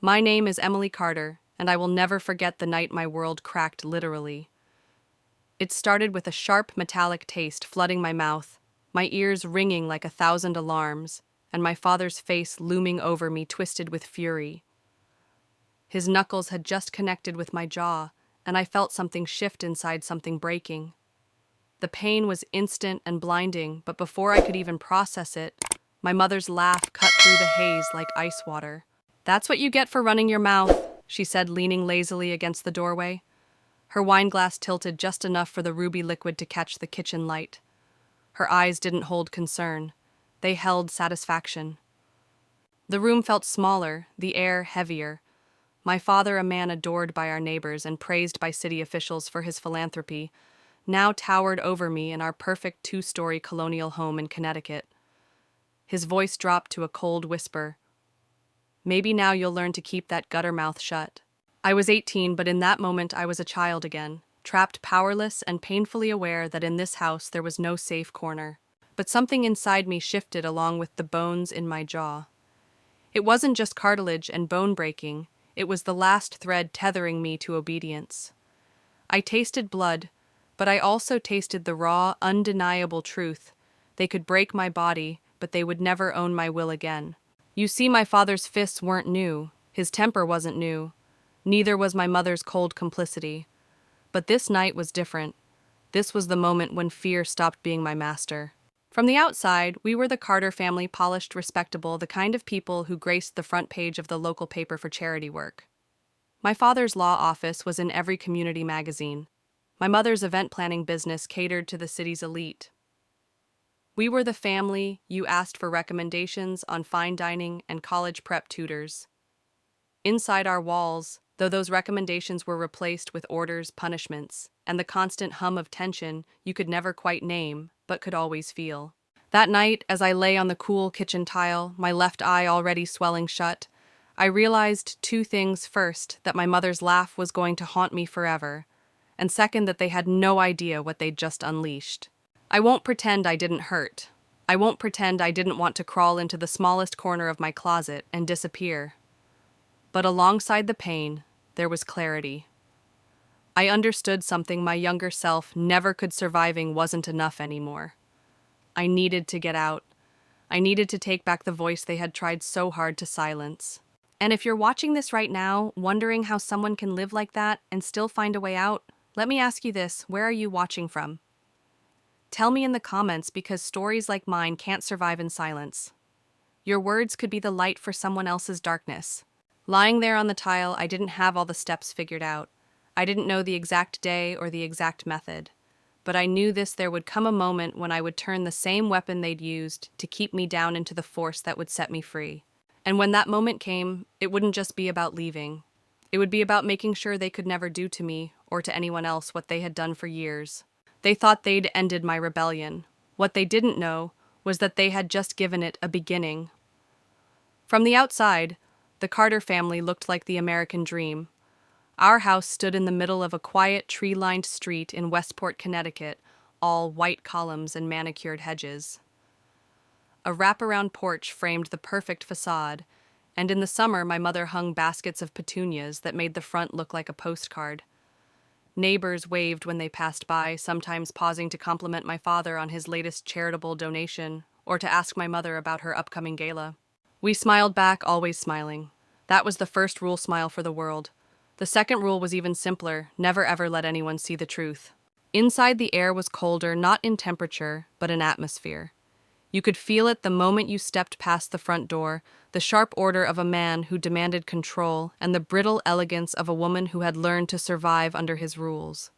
My name is Emily Carter, and I will never forget the night my world cracked literally. It started with a sharp metallic taste flooding my mouth, my ears ringing like 1,000 alarms, and my father's face looming over me twisted with fury. His knuckles had just connected with my jaw, and I felt something shift inside, something breaking. The pain was instant and blinding, but before I could even process it, my mother's laugh cut through the haze like ice water. "That's what you get for running your mouth," she said, leaning lazily against the doorway. Her wineglass tilted just enough for the ruby liquid to catch the kitchen light. Her eyes didn't hold concern. They held satisfaction. The room felt smaller, the air heavier. My father, a man adored by our neighbors and praised by city officials for his philanthropy, now towered over me in our perfect 2-story colonial home in Connecticut. His voice dropped to a cold whisper. "Maybe now you'll learn to keep that gutter mouth shut." I was 18, but in that moment I was a child again, trapped powerless and painfully aware that in this house there was no safe corner. But something inside me shifted along with the bones in my jaw. It wasn't just cartilage and bone breaking, it was the last thread tethering me to obedience. I tasted blood, but I also tasted the raw, undeniable truth. They could break my body, but they would never own my will again. You see, my father's fists weren't new. His temper wasn't new. Neither was my mother's cold complicity. But this night was different. This was the moment when fear stopped being my master. From the outside, we were the Carter family, polished, respectable, the kind of people who graced the front page of the local paper for charity work. My father's law office was in every community magazine. My mother's event planning business catered to the city's elite. We were the family you asked for recommendations on fine dining and college prep tutors. Inside our walls, though those recommendations were replaced with orders, punishments, and the constant hum of tension you could never quite name, but could always feel. That night, as I lay on the cool kitchen tile, my left eye already swelling shut, I realized 2 things. First, that my mother's laugh was going to haunt me forever, and second, that they had no idea what they'd just unleashed. I won't pretend I didn't hurt. I won't pretend I didn't want to crawl into the smallest corner of my closet and disappear. But alongside the pain, there was clarity. I understood something my younger self never could. Surviving wasn't enough anymore. I needed to get out. I needed to take back the voice they had tried so hard to silence. And if you're watching this right now, wondering how someone can live like that and still find a way out, let me ask you this: where are you watching from? Tell me in the comments, because stories like mine can't survive in silence. Your words could be the light for someone else's darkness. Lying there on the tile, I didn't have all the steps figured out. I didn't know the exact day or the exact method. But I knew there would come a moment when I would turn the same weapon they'd used to keep me down into the force that would set me free. And when that moment came, it wouldn't just be about leaving. It would be about making sure they could never do to me or to anyone else what they had done for years. They thought they'd ended my rebellion. What they didn't know was that they had just given it a beginning. From the outside, the Carter family looked like the American dream. Our house stood in the middle of a quiet, tree-lined street in Westport, Connecticut, all white columns and manicured hedges. A wraparound porch framed the perfect facade, and in the summer my mother hung baskets of petunias that made the front look like a postcard. Neighbors waved when they passed by, sometimes pausing to compliment my father on his latest charitable donation or to ask my mother about her upcoming gala. We smiled back, always smiling. That was the first rule: smile for the world. The second rule was even simpler: never ever let anyone see the truth. Inside, the air was colder, not in temperature, but in atmosphere. You could feel it the moment you stepped past the front door, the sharp order of a man who demanded control and the brittle elegance of a woman who had learned to survive under his rules.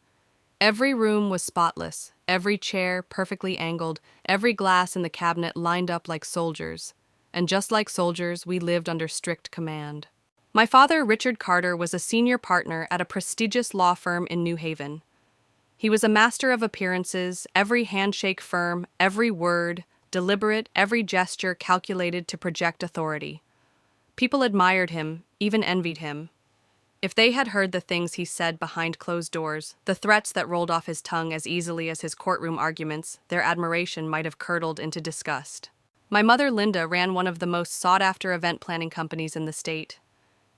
Every room was spotless, every chair perfectly angled, every glass in the cabinet lined up like soldiers. And just like soldiers, we lived under strict command. My father, Richard Carter, was a senior partner at a prestigious law firm in New Haven. He was a master of appearances, every handshake firm, every word deliberate, every gesture calculated to project authority. People admired him, even envied him. If they had heard the things he said behind closed doors, the threats that rolled off his tongue as easily as his courtroom arguments, their admiration might have curdled into disgust. My mother, Linda, ran one of the most sought-after event planning companies in the state.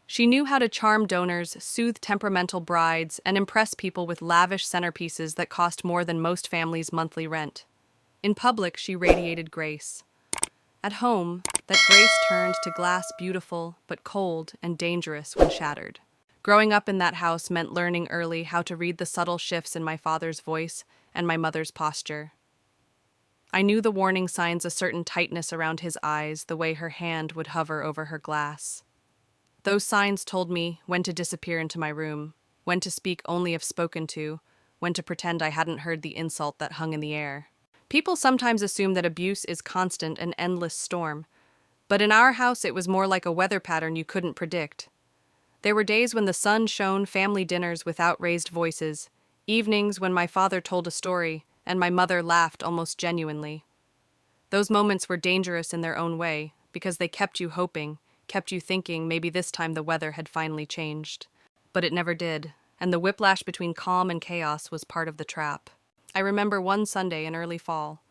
She knew how to charm donors, soothe temperamental brides, and impress people with lavish centerpieces that cost more than most families' monthly rent. In public, she radiated grace. At home, that grace turned to glass beautiful, but cold and dangerous when shattered. Growing up in that house meant learning early how to read the subtle shifts in my father's voice and my mother's posture. I knew the warning signs, a certain tightness around his eyes, the way her hand would hover over her glass. Those signs told me when to disappear into my room, when to speak only if spoken to, when to pretend I hadn't heard the insult that hung in the air. People sometimes assume that abuse is constant, an endless storm, but in our house it was more like a weather pattern you couldn't predict. There were days when the sun shone, family dinners without raised voices, evenings when my father told a story and my mother laughed almost genuinely. Those moments were dangerous in their own way because they kept you hoping, kept you thinking maybe this time the weather had finally changed. But it never did, and the whiplash between calm and chaos was part of the trap. I remember one Sunday in early fall.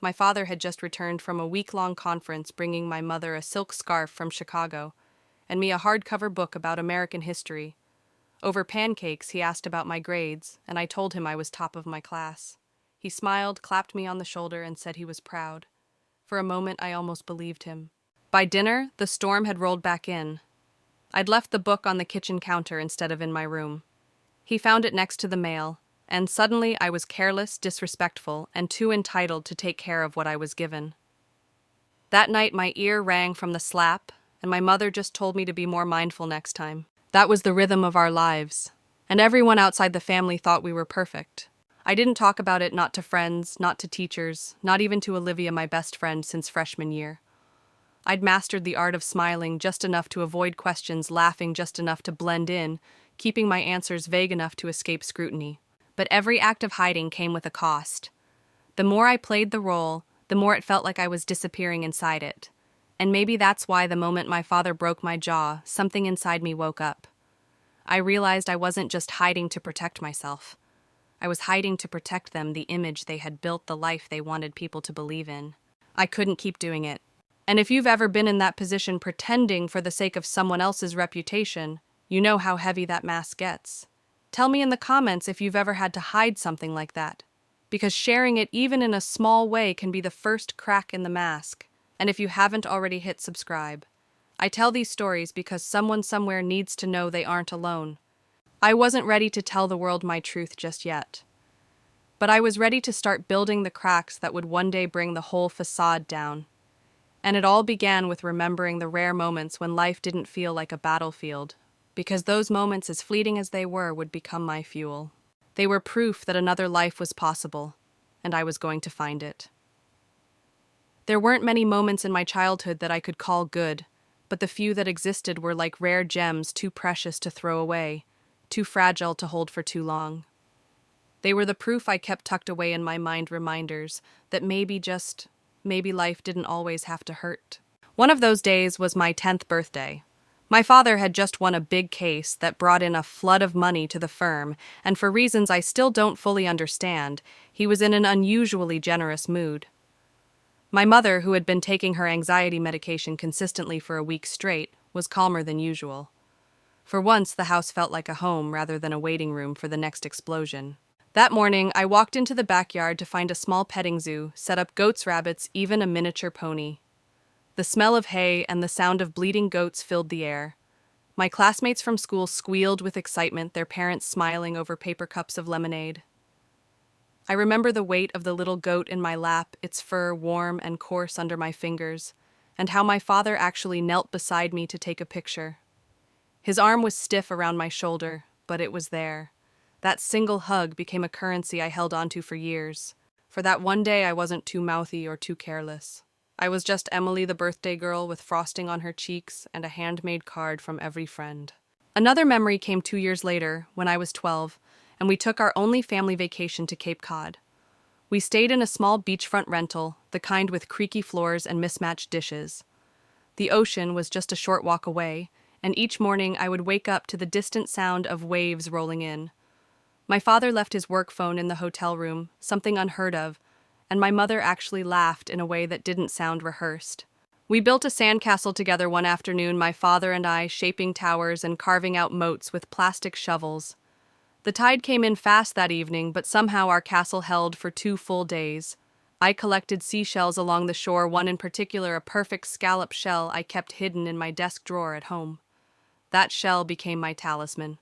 My father had just returned from a week-long conference bringing my mother a silk scarf from Chicago and me a hardcover book about American history. Over pancakes, he asked about my grades, and I told him I was top of my class. He smiled, clapped me on the shoulder, and said he was proud. For a moment, I almost believed him. By dinner, the storm had rolled back in. I'd left the book on the kitchen counter instead of in my room. He found it next to the mail, and suddenly I was careless, disrespectful, and too entitled to take care of what I was given. That night, my ear rang from the slap, and my mother just told me to be more mindful next time. That was the rhythm of our lives, and everyone outside the family thought we were perfect. I didn't talk about it, not to friends, not to teachers, not even to Olivia, my best friend since freshman year. I'd mastered the art of smiling just enough to avoid questions, laughing just enough to blend in, keeping my answers vague enough to escape scrutiny. But every act of hiding came with a cost. The more I played the role, the more it felt like I was disappearing inside it. And maybe that's why the moment my father broke my jaw, something inside me woke up. I realized I wasn't just hiding to protect myself. I was hiding to protect them, the image they had built, the life they wanted people to believe in. I couldn't keep doing it. And if you've ever been in that position pretending for the sake of someone else's reputation, you know how heavy that mask gets. Tell me in the comments if you've ever had to hide something like that, because sharing it even in a small way can be the first crack in the mask. And if you haven't already hit subscribe. I tell these stories because someone somewhere needs to know they aren't alone. I wasn't ready to tell the world my truth just yet. But I was ready to start building the cracks that would one day bring the whole facade down. And it all began with remembering the rare moments when life didn't feel like a battlefield, because those moments, as fleeting as they were, would become my fuel. They were proof that another life was possible, and I was going to find it. There weren't many moments in my childhood that I could call good, but the few that existed were like rare gems, too precious to throw away, too fragile to hold for too long. They were the proof I kept tucked away in my mind, reminders that maybe life didn't always have to hurt. One of those days was my 10th birthday. My father had just won a big case that brought in a flood of money to the firm, and for reasons I still don't fully understand, he was in an unusually generous mood. My mother, who had been taking her anxiety medication consistently for a week straight, was calmer than usual. For once, the house felt like a home rather than a waiting room for the next explosion. That morning, I walked into the backyard to find a small petting zoo, set up goats, rabbits, even a miniature pony. The smell of hay and the sound of bleating goats filled the air. My classmates from school squealed with excitement, their parents smiling over paper cups of lemonade. I remember the weight of the little goat in my lap, its fur warm and coarse under my fingers, and how my father actually knelt beside me to take a picture. His arm was stiff around my shoulder, but it was there. That single hug became a currency I held onto for years. For that one day I wasn't too mouthy or too careless. I was just Emily, the birthday girl, with frosting on her cheeks and a handmade card from every friend. Another memory came 2 years later, when I was 12, and we took our only family vacation to Cape Cod. We stayed in a small beachfront rental, the kind with creaky floors and mismatched dishes. The ocean was just a short walk away, and each morning I would wake up to the distant sound of waves rolling in. My father left his work phone in the hotel room, something unheard of, and my mother actually laughed in a way that didn't sound rehearsed. We built a sandcastle together one afternoon, my father and I, shaping towers and carving out moats with plastic shovels. The tide came in fast that evening, but somehow our castle held for 2 full days. I collected seashells along the shore, one in particular, a perfect scallop shell I kept hidden in my desk drawer at home. That shell became my talisman.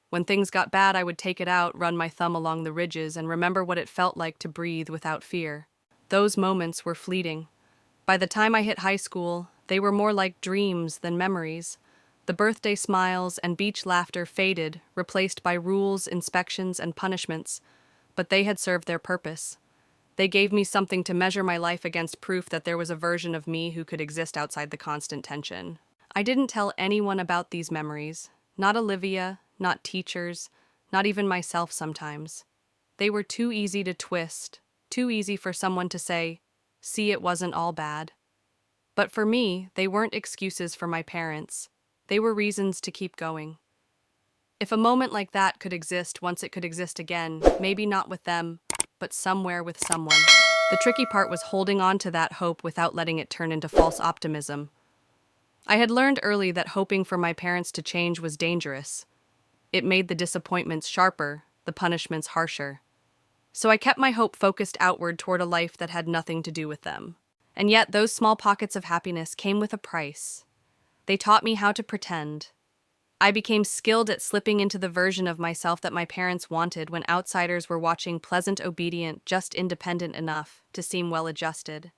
When things got bad, I would take it out, run my thumb along the ridges, and remember what it felt like to breathe without fear. Those moments were fleeting. By the time I hit high school, they were more like dreams than memories. The birthday smiles and beach laughter faded, replaced by rules, inspections, and punishments, but they had served their purpose. They gave me something to measure my life against, proof that there was a version of me who could exist outside the constant tension. I didn't tell anyone about these memories. Not Olivia, not teachers, not even myself sometimes. They were too easy to twist, too easy for someone to say, "See, it wasn't all bad." But for me, they weren't excuses for my parents. They were reasons to keep going. If a moment like that could exist once it could exist again, maybe not with them, but somewhere with someone. The tricky part was holding on to that hope without letting it turn into false optimism. I had learned early that hoping for my parents to change was dangerous. It made the disappointments sharper, the punishments harsher. So I kept my hope focused outward toward a life that had nothing to do with them. And yet those small pockets of happiness came with a price. They taught me how to pretend. I became skilled at slipping into the version of myself that my parents wanted when outsiders were watching, pleasant, obedient, just independent enough to seem well-adjusted.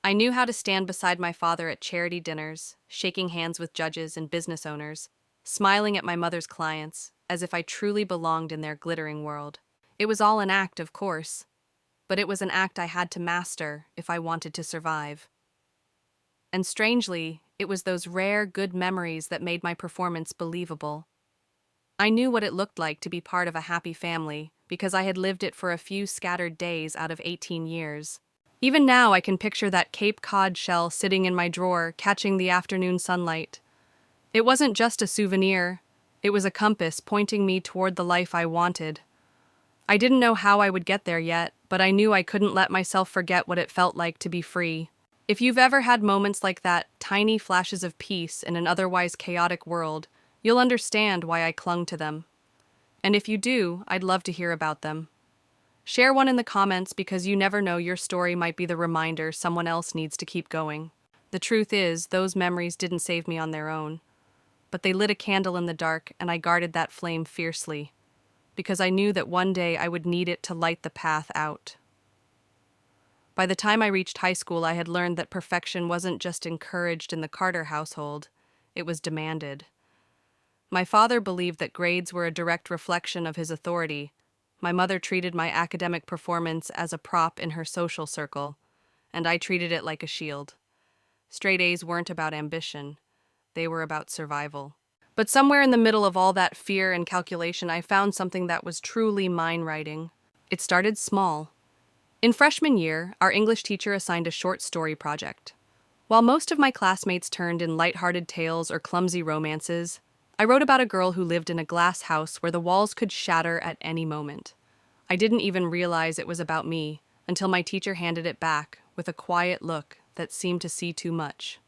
I knew how to stand beside my father at charity dinners, shaking hands with judges and business owners, smiling at my mother's clients, as if I truly belonged in their glittering world. It was all an act, of course, but it was an act I had to master if I wanted to survive. And strangely, it was those rare, good memories that made my performance believable. I knew what it looked like to be part of a happy family because I had lived it for a few scattered days out of 18 years. Even now, I can picture that Cape Cod shell sitting in my drawer, catching the afternoon sunlight. It wasn't just a souvenir. It was a compass pointing me toward the life I wanted. I didn't know how I would get there yet, but I knew I couldn't let myself forget what it felt like to be free. If you've ever had moments like that, tiny flashes of peace in an otherwise chaotic world, you'll understand why I clung to them. And if you do, I'd love to hear about them. Share one in the comments, because you never know, your story might be the reminder someone else needs to keep going. The truth is, those memories didn't save me on their own, but they lit a candle in the dark, and I guarded that flame fiercely, because I knew that one day I would need it to light the path out. By the time I reached high school, I had learned that perfection wasn't just encouraged in the Carter household, it was demanded. My father believed that grades were a direct reflection of his authority. My mother treated my academic performance as a prop in her social circle, and I treated it like a shield. Straight A's weren't about ambition, they were about survival. But somewhere in the middle of all that fear and calculation, I found something that was truly mine writing. It started small. In freshman year, our English teacher assigned a short story project. While most of my classmates turned in lighthearted tales or clumsy romances, I wrote about a girl who lived in a glass house where the walls could shatter at any moment. I didn't even realize it was about me until my teacher handed it back with a quiet look that seemed to see too much.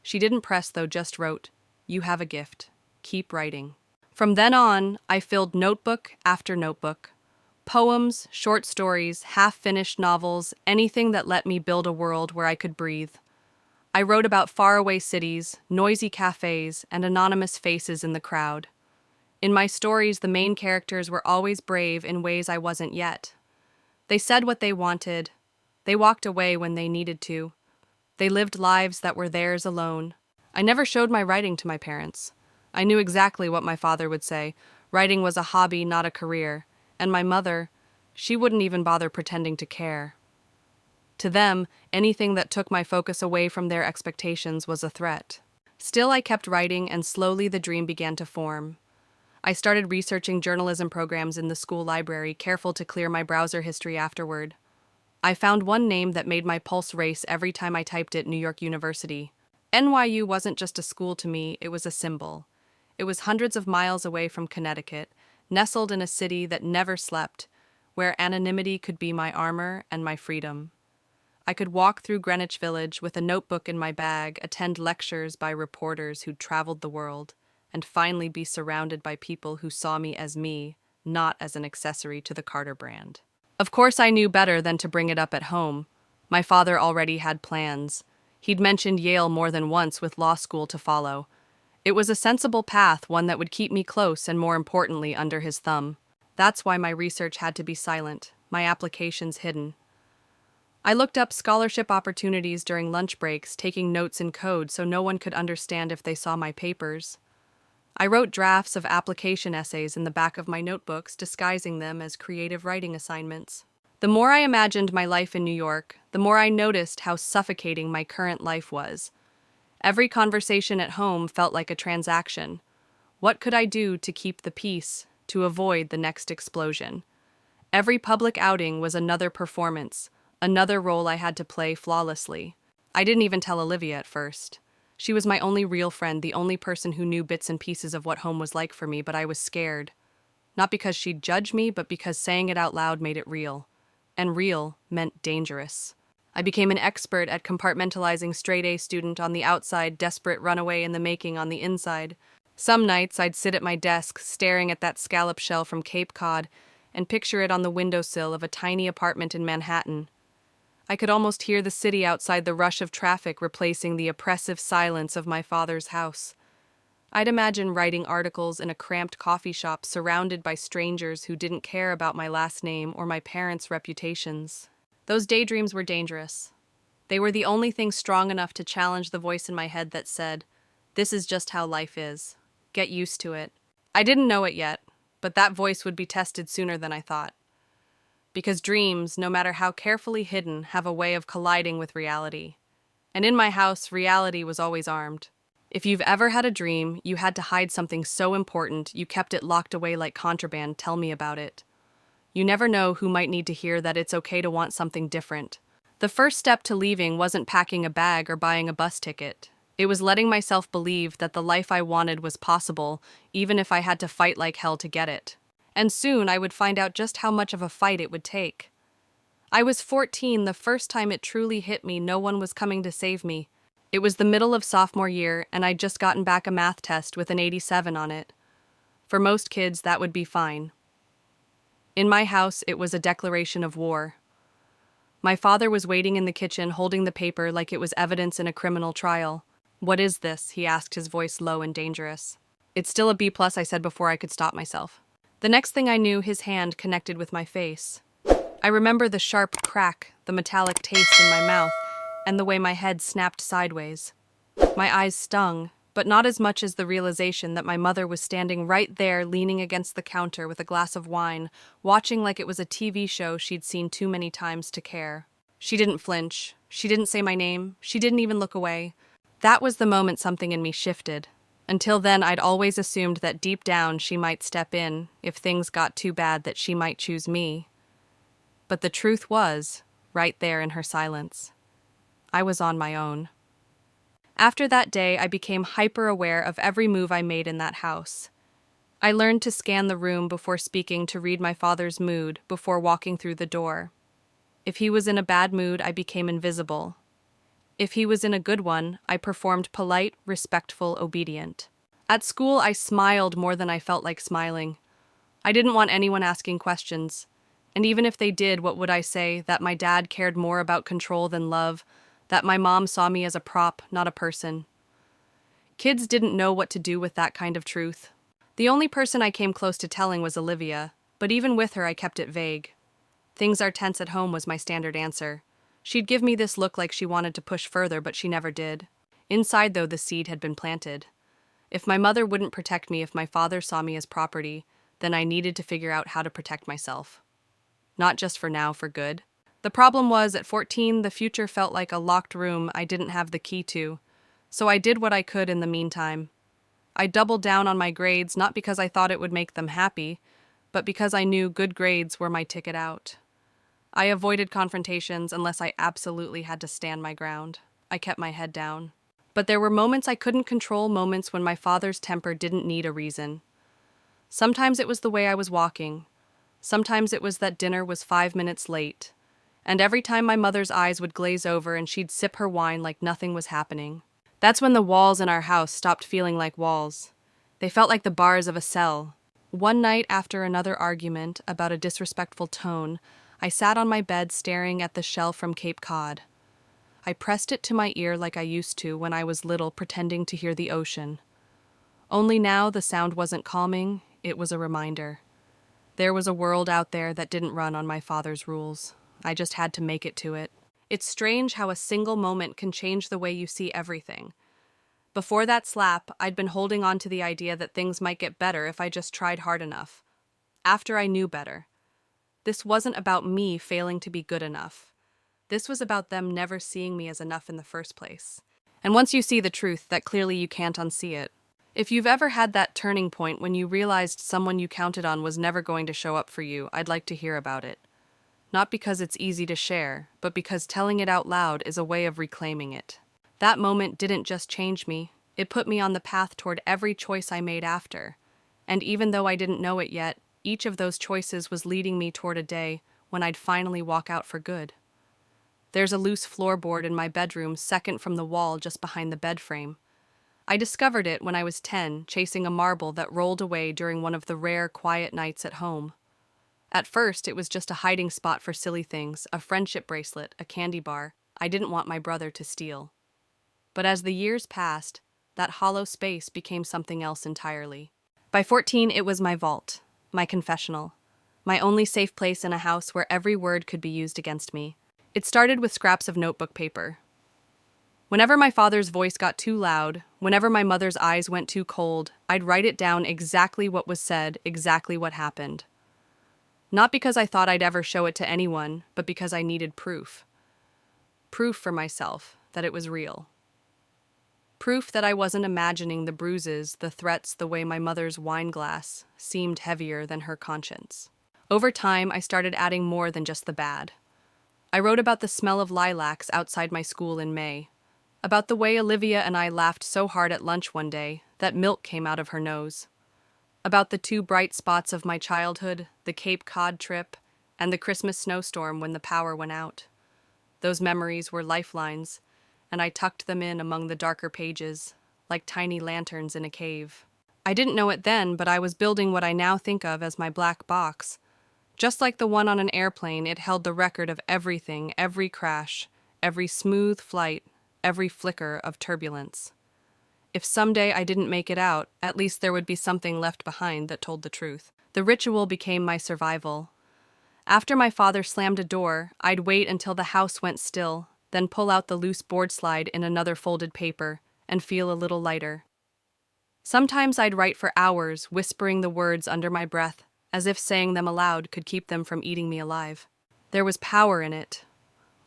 She didn't press, though, just wrote, "You have a gift. Keep writing." From then on, I filled notebook after notebook. Poems, short stories, half-finished novels, anything that let me build a world where I could breathe. I wrote about faraway cities, noisy cafes, and anonymous faces in the crowd. In my stories, the main characters were always brave in ways I wasn't yet. They said what they wanted. They walked away when they needed to. They lived lives that were theirs alone. I never showed my writing to my parents. I knew exactly what my father would say. Writing was a hobby, not a career. And my mother, she wouldn't even bother pretending to care. To them, anything that took my focus away from their expectations was a threat. Still, I kept writing, and slowly the dream began to form. I started researching journalism programs in the school library, careful to clear my browser history afterward. I found one name that made my pulse race every time I typed it: New York University. NYU wasn't just a school to me, it was a symbol. It was hundreds of miles away from Connecticut, nestled in a city that never slept, where anonymity could be my armor and my freedom. I could walk through Greenwich Village with a notebook in my bag, attend lectures by reporters who'd traveled the world, and finally be surrounded by people who saw me as me, not as an accessory to the Carter brand. Of course, I knew better than to bring it up at home. My father already had plans. He'd mentioned Yale more than once with law school to follow. It was a sensible path, one that would keep me close and, more importantly, under his thumb. That's why my research had to be silent, my applications hidden. I looked up scholarship opportunities during lunch breaks, taking notes in code so no one could understand if they saw my papers. I wrote drafts of application essays in the back of my notebooks, disguising them as creative writing assignments. The more I imagined my life in New York, the more I noticed how suffocating my current life was. Every conversation at home felt like a transaction. What could I do to keep the peace, to avoid the next explosion? Every public outing was another performance, another role I had to play flawlessly. I didn't even tell Olivia at first. She was my only real friend, the only person who knew bits and pieces of what home was like for me, but I was scared. Not because she'd judge me, but because saying it out loud made it real. And real meant dangerous. I became an expert at compartmentalizing straight-A student on the outside, desperate runaway in the making on the inside. Some nights I'd sit at my desk, staring at that scallop shell from Cape Cod, and picture it on the windowsill of a tiny apartment in Manhattan. I could almost hear the city outside, the rush of traffic replacing the oppressive silence of my father's house. I'd imagine writing articles in a cramped coffee shop surrounded by strangers who didn't care about my last name or my parents' reputations. Those daydreams were dangerous. They were the only thing strong enough to challenge the voice in my head that said, "This is just how life is. Get used to it." I didn't know it yet, but that voice would be tested sooner than I thought. Because dreams, no matter how carefully hidden, have a way of colliding with reality. And in my house, reality was always armed. If you've ever had a dream, you had to hide something so important, you kept it locked away like contraband. Tell me about it. You never know who might need to hear that it's okay to want something different. The first step to leaving wasn't packing a bag or buying a bus ticket. It was letting myself believe that the life I wanted was possible, even if I had to fight like hell to get it. And soon I would find out just how much of a fight it would take. I was 14 the first time it truly hit me. No one was coming to save me. It was the middle of sophomore year, and I'd just gotten back a math test with an 87 on it. For most kids, that would be fine. In my house, it was a declaration of war. My father was waiting in the kitchen, holding the paper like it was evidence in a criminal trial. "What is this?" he asked, his voice low and dangerous. "It's still a B+," I said before I could stop myself. The next thing I knew, his hand connected with my face. I remember the sharp crack, the metallic taste in my mouth, and the way my head snapped sideways. My eyes stung, but not as much as the realization that my mother was standing right there, leaning against the counter with a glass of wine, watching like it was a TV show she'd seen too many times to care. She didn't flinch. She didn't say my name. She didn't even look away. That was the moment something in me shifted. Until then, I'd always assumed that deep down she might step in, if things got too bad that she might choose me. But the truth was, right there in her silence, I was on my own. After that day, I became hyper-aware of every move I made in that house. I learned to scan the room before speaking, to read my father's mood before walking through the door. If he was in a bad mood, I became invisible. If he was in a good one, I performed polite, respectful, obedient. At school, I smiled more than I felt like smiling. I didn't want anyone asking questions. And even if they did, what would I say? That my dad cared more about control than love, that my mom saw me as a prop, not a person. Kids didn't know what to do with that kind of truth. The only person I came close to telling was Olivia, but even with her I kept it vague. "Things are tense at home," was my standard answer. She'd give me this look like she wanted to push further, but she never did. Inside, though, the seed had been planted. If my mother wouldn't protect me, if my father saw me as property, then I needed to figure out how to protect myself. Not just for now, for good. The problem was, at 14, the future felt like a locked room I didn't have the key to, so I did what I could in the meantime. I doubled down on my grades, not because I thought it would make them happy, but because I knew good grades were my ticket out. I avoided confrontations unless I absolutely had to stand my ground. I kept my head down. But there were moments I couldn't control, moments when my father's temper didn't need a reason. Sometimes it was the way I was walking. Sometimes it was that dinner was 5 minutes late. And every time my mother's eyes would glaze over and she'd sip her wine like nothing was happening. That's when the walls in our house stopped feeling like walls. They felt like the bars of a cell. One night, after another argument about a disrespectful tone, I sat on my bed staring at the shell from Cape Cod. I pressed it to my ear like I used to when I was little, pretending to hear the ocean. Only now the sound wasn't calming, it was a reminder. There was a world out there that didn't run on my father's rules. I just had to make it to it. It's strange how a single moment can change the way you see everything. Before that slap, I'd been holding on to the idea that things might get better if I just tried hard enough. After I knew better. This wasn't about me failing to be good enough. This was about them never seeing me as enough in the first place. And once you see the truth, that clearly you can't unsee it. If you've ever had that turning point when you realized someone you counted on was never going to show up for you, I'd like to hear about it. Not because it's easy to share, but because telling it out loud is a way of reclaiming it. That moment didn't just change me, it put me on the path toward every choice I made after. And even though I didn't know it yet, each of those choices was leading me toward a day when I'd finally walk out for good. There's a loose floorboard in my bedroom, second from the wall just behind the bed frame. I discovered it when I was 10, chasing a marble that rolled away during one of the rare, quiet nights at home. At first, it was just a hiding spot for silly things, a friendship bracelet, a candy bar I didn't want my brother to steal. But as the years passed, that hollow space became something else entirely. By 14, it was my vault, my confessional, my only safe place in a house where every word could be used against me. It started with scraps of notebook paper. Whenever my father's voice got too loud, whenever my mother's eyes went too cold, I'd write it down exactly what was said, exactly what happened. Not because I thought I'd ever show it to anyone, but because I needed proof. Proof for myself that it was real. Proof that I wasn't imagining the bruises, the threats, the way my mother's wine glass seemed heavier than her conscience. Over time, I started adding more than just the bad. I wrote about the smell of lilacs outside my school in May, about the way Olivia and I laughed so hard at lunch one day that milk came out of her nose, about the two bright spots of my childhood, the Cape Cod trip and the Christmas snowstorm when the power went out. Those memories were lifelines, and I tucked them in among the darker pages, like tiny lanterns in a cave. I didn't know it then, but I was building what I now think of as my black box. Just like the one on an airplane, it held the record of everything, every crash, every smooth flight, every flicker of turbulence. If someday I didn't make it out, at least there would be something left behind that told the truth. The ritual became my survival. After my father slammed a door, I'd wait until the house went still, then pull out the loose board slide in another folded paper and feel a little lighter. Sometimes I'd write for hours, whispering the words under my breath, as if saying them aloud could keep them from eating me alive. There was power in it.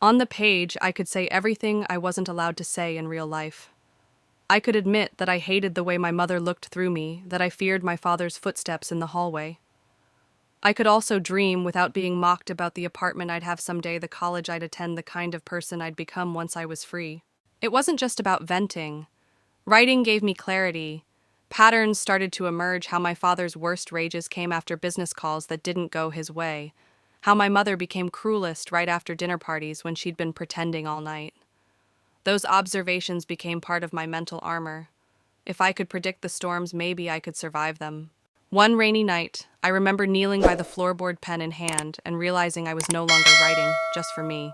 On the page, I could say everything I wasn't allowed to say in real life. I could admit that I hated the way my mother looked through me, that I feared my father's footsteps in the hallway. I could also dream without being mocked about the apartment I'd have someday, the college I'd attend, the kind of person I'd become once I was free. It wasn't just about venting. Writing gave me clarity. Patterns started to emerge, how my father's worst rages came after business calls that didn't go his way, how my mother became cruelest right after dinner parties when she'd been pretending all night. Those observations became part of my mental armor. If I could predict the storms, maybe I could survive them. One rainy night, I remember kneeling by the floorboard, pen in hand, and realizing I was no longer writing just for me.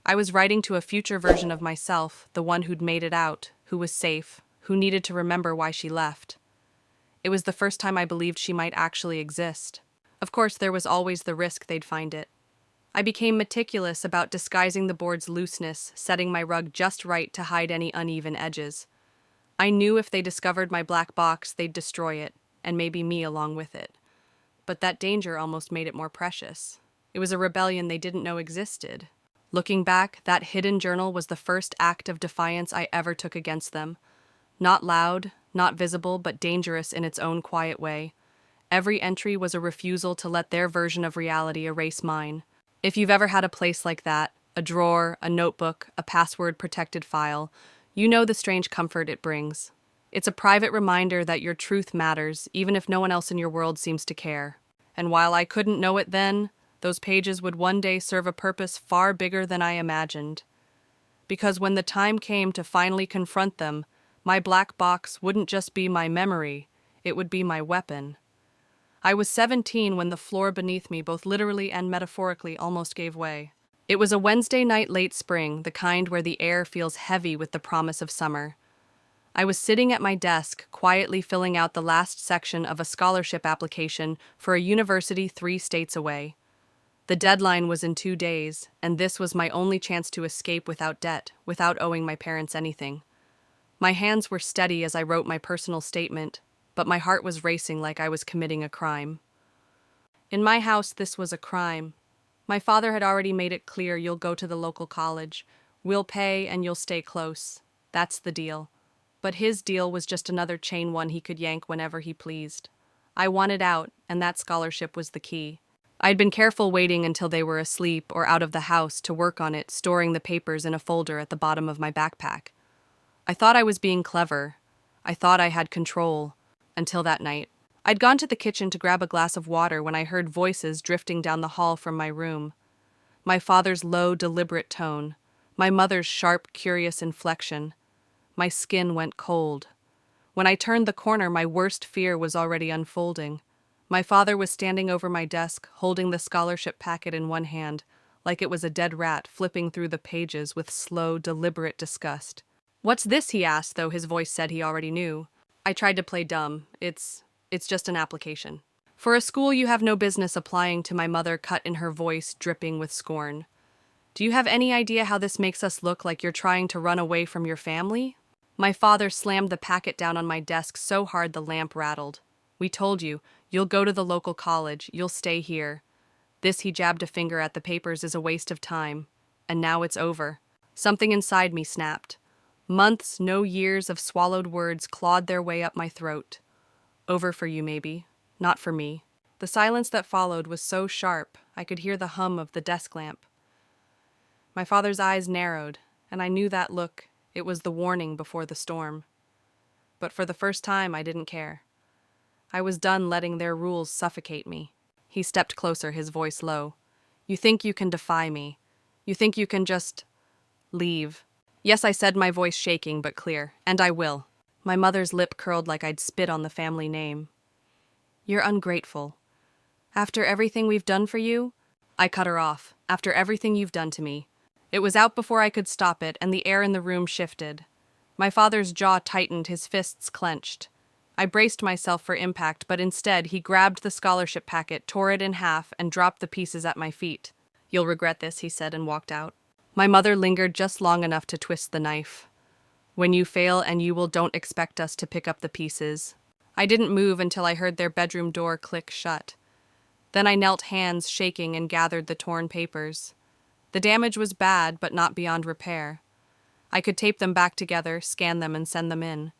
I was writing to a future version of myself, the one who'd made it out, who was safe, who needed to remember why she left. It was the first time I believed she might actually exist. Of course, there was always the risk they'd find it. I became meticulous about disguising the board's looseness, setting my rug just right to hide any uneven edges. I knew if they discovered my black box, they'd destroy it, and maybe me along with it. But that danger almost made it more precious. It was a rebellion they didn't know existed. Looking back, that hidden journal was the first act of defiance I ever took against them. Not loud, not visible, but dangerous in its own quiet way. Every entry was a refusal to let their version of reality erase mine. If you've ever had a place like that, a drawer, a notebook, a password-protected file, you know the strange comfort it brings. It's a private reminder that your truth matters, even if no one else in your world seems to care. And while I couldn't know it then, Those pages would one day serve a purpose far bigger than I imagined. Because when the time came to finally confront them, my black box wouldn't just be my memory, it would be my weapon. I was 17 when the floor beneath me, both literally and metaphorically, almost gave way. It was a Wednesday night late spring, the kind where the air feels heavy with the promise of summer. I was sitting at my desk, quietly filling out the last section of a scholarship application for a university 3 states away. The deadline was in 2 days, and this was my only chance to escape without debt, without owing my parents anything. My hands were steady as I wrote my personal statement, but my heart was racing like I was committing a crime. In my house, this was a crime. My father had already made it clear, you'll go to the local college. We'll pay and you'll stay close. That's the deal. But his deal was just another chain one he could yank whenever he pleased. I wanted out, and that scholarship was the key. I'd been careful waiting until they were asleep or out of the house to work on it, storing the papers in a folder at the bottom of my backpack. I thought I was being clever. I thought I had control. Until that night. I'd gone to the kitchen to grab a glass of water when I heard voices drifting down the hall from my room. My father's low, deliberate tone. My mother's sharp, curious inflection. My skin went cold. When I turned the corner, my worst fear was already unfolding. My father was standing over my desk, holding the scholarship packet in one hand, like it was a dead rat flipping through the pages with slow, deliberate disgust. "What's this?" he asked, though his voice said he already knew. I tried to play dumb. It's just an application. "For a school you have no business applying to," my mother cut in, her voice dripping with scorn. "Do you have any idea how this makes us look, like you're trying to run away from your family?" My father slammed the packet down on my desk so hard the lamp rattled. "We told you, you'll go to the local college, you'll stay here. This," he jabbed a finger at the papers, "is a waste of time. And now it's over." Something inside me snapped. Months, no years of swallowed words clawed their way up my throat. Over for you, maybe. Not for me. The silence that followed was so sharp, I could hear the hum of the desk lamp. My father's eyes narrowed, and I knew that look. It was the warning before the storm. But for the first time, I didn't care. I was done letting their rules suffocate me. He stepped closer, his voice low. "You think you can defy me. You think you can just leave." "Yes," I said, my voice shaking but clear, "and I will." My mother's lip curled like I'd spit on the family name. "You're ungrateful. After everything we've done for you?" I cut her off. "After everything you've done to me." It was out before I could stop it, and the air in the room shifted. My father's jaw tightened, his fists clenched. I braced myself for impact, but instead he grabbed the scholarship packet, tore it in half, and dropped the pieces at my feet. "You'll regret this," he said, and walked out. My mother lingered just long enough to twist the knife. "When you fail and you will, don't expect us to pick up the pieces." I didn't move until I heard their bedroom door click shut. Then I knelt, hands shaking, and gathered the torn papers. The damage was bad, but not beyond repair. I could tape them back together, scan them, and send them in.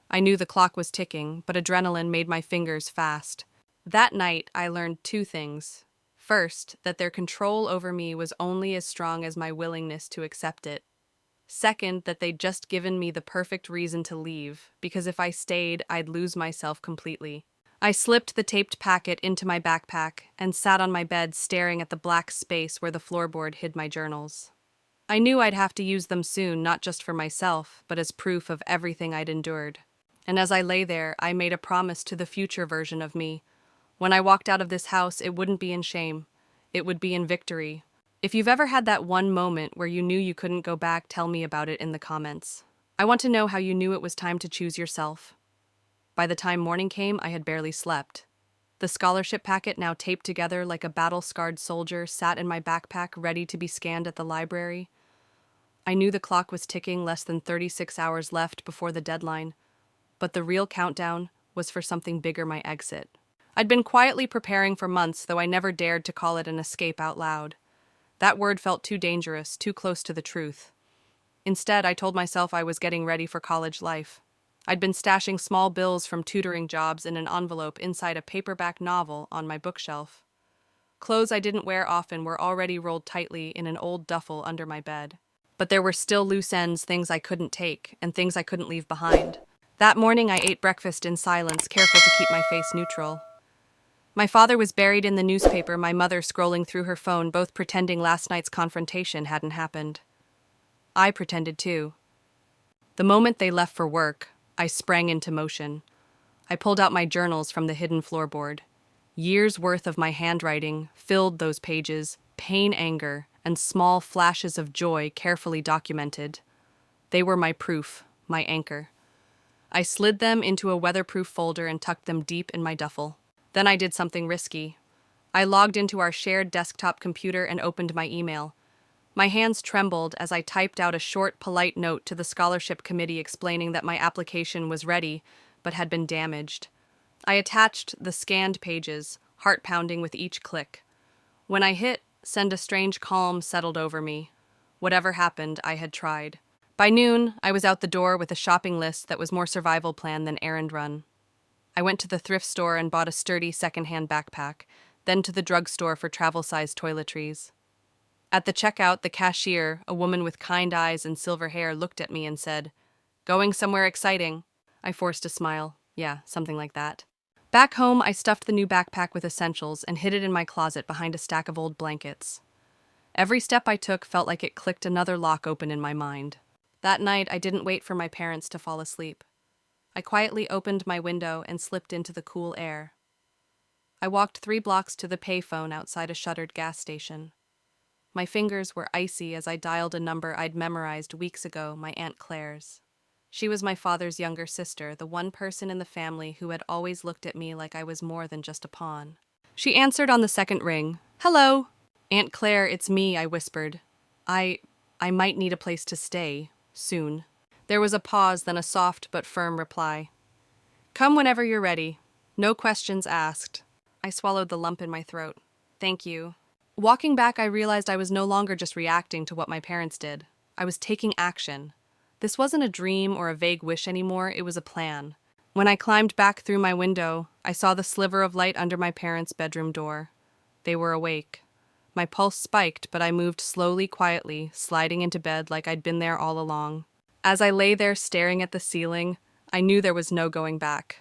I knew the clock was ticking, but adrenaline made my fingers fast. That night, I learned 2 things. First, that their control over me was only as strong as my willingness to accept it. Second, that they'd just given me the perfect reason to leave, because if I stayed, I'd lose myself completely. I slipped the taped packet into my backpack and sat on my bed staring at the black space where the floorboard hid my journals. I knew I'd have to use them soon, not just for myself, but as proof of everything I'd endured. And as I lay there, I made a promise to the future version of me. When I walked out of this house, it wouldn't be in shame. It would be in victory. If you've ever had that one moment where you knew you couldn't go back, tell me about it in the comments. I want to know how you knew it was time to choose yourself. By the time morning came, I had barely slept. The scholarship packet, now taped together like a battle-scarred soldier, sat in my backpack ready to be scanned at the library. I knew the clock was ticking, less than 36 hours left before the deadline, but the real countdown was for something bigger: my exit. I'd been quietly preparing for months, though I never dared to call it an escape out loud. That word felt too dangerous, too close to the truth. Instead, I told myself I was getting ready for college life. I'd been stashing small bills from tutoring jobs in an envelope inside a paperback novel on my bookshelf. Clothes I didn't wear often were already rolled tightly in an old duffel under my bed. But there were still loose ends, things I couldn't take, and things I couldn't leave behind. That morning I ate breakfast in silence, careful to keep my face neutral. My father was buried in the newspaper, my mother scrolling through her phone, both pretending last night's confrontation hadn't happened. I pretended too. The moment they left for work, I sprang into motion. I pulled out my journals from the hidden floorboard. Years' worth of my handwriting filled those pages, pain, anger, and small flashes of joy carefully documented. They were my proof, my anchor. I slid them into a weatherproof folder and tucked them deep in my duffel. Then I did something risky. I logged into our shared desktop computer and opened my email. My hands trembled as I typed out a short, polite note to the scholarship committee explaining that my application was ready, but had been damaged. I attached the scanned pages, heart pounding with each click. When I hit send, a strange calm settled over me. Whatever happened, I had tried. By noon, I was out the door with a shopping list that was more survival plan than errand run. I went to the thrift store and bought a sturdy secondhand backpack, then to the drugstore for travel-sized toiletries. At the checkout, the cashier, a woman with kind eyes and silver hair, looked at me and said, "Going somewhere exciting?" I forced a smile. Yeah, something like that. Back home, I stuffed the new backpack with essentials and hid it in my closet behind a stack of old blankets. Every step I took felt like it clicked another lock open in my mind. That night, I didn't wait for my parents to fall asleep. I quietly opened my window and slipped into the cool air. I walked 3 blocks to the payphone outside a shuttered gas station. My fingers were icy as I dialed a number I'd memorized weeks ago, my Aunt Claire's. She was my father's younger sister, the one person in the family who had always looked at me like I was more than just a pawn. She answered on the second ring. "Hello." "Aunt Claire, it's me," I whispered. I might need a place to stay, soon." There was a pause, then a soft but firm reply. "Come whenever you're ready. No questions asked." I swallowed the lump in my throat. "Thank you." Walking back, I realized I was no longer just reacting to what my parents did. I was taking action. This wasn't a dream or a vague wish anymore, it was a plan. When I climbed back through my window, I saw the sliver of light under my parents' bedroom door. They were awake. My pulse spiked, but I moved slowly, quietly, sliding into bed like I'd been there all along. As I lay there staring at the ceiling, I knew there was no going back.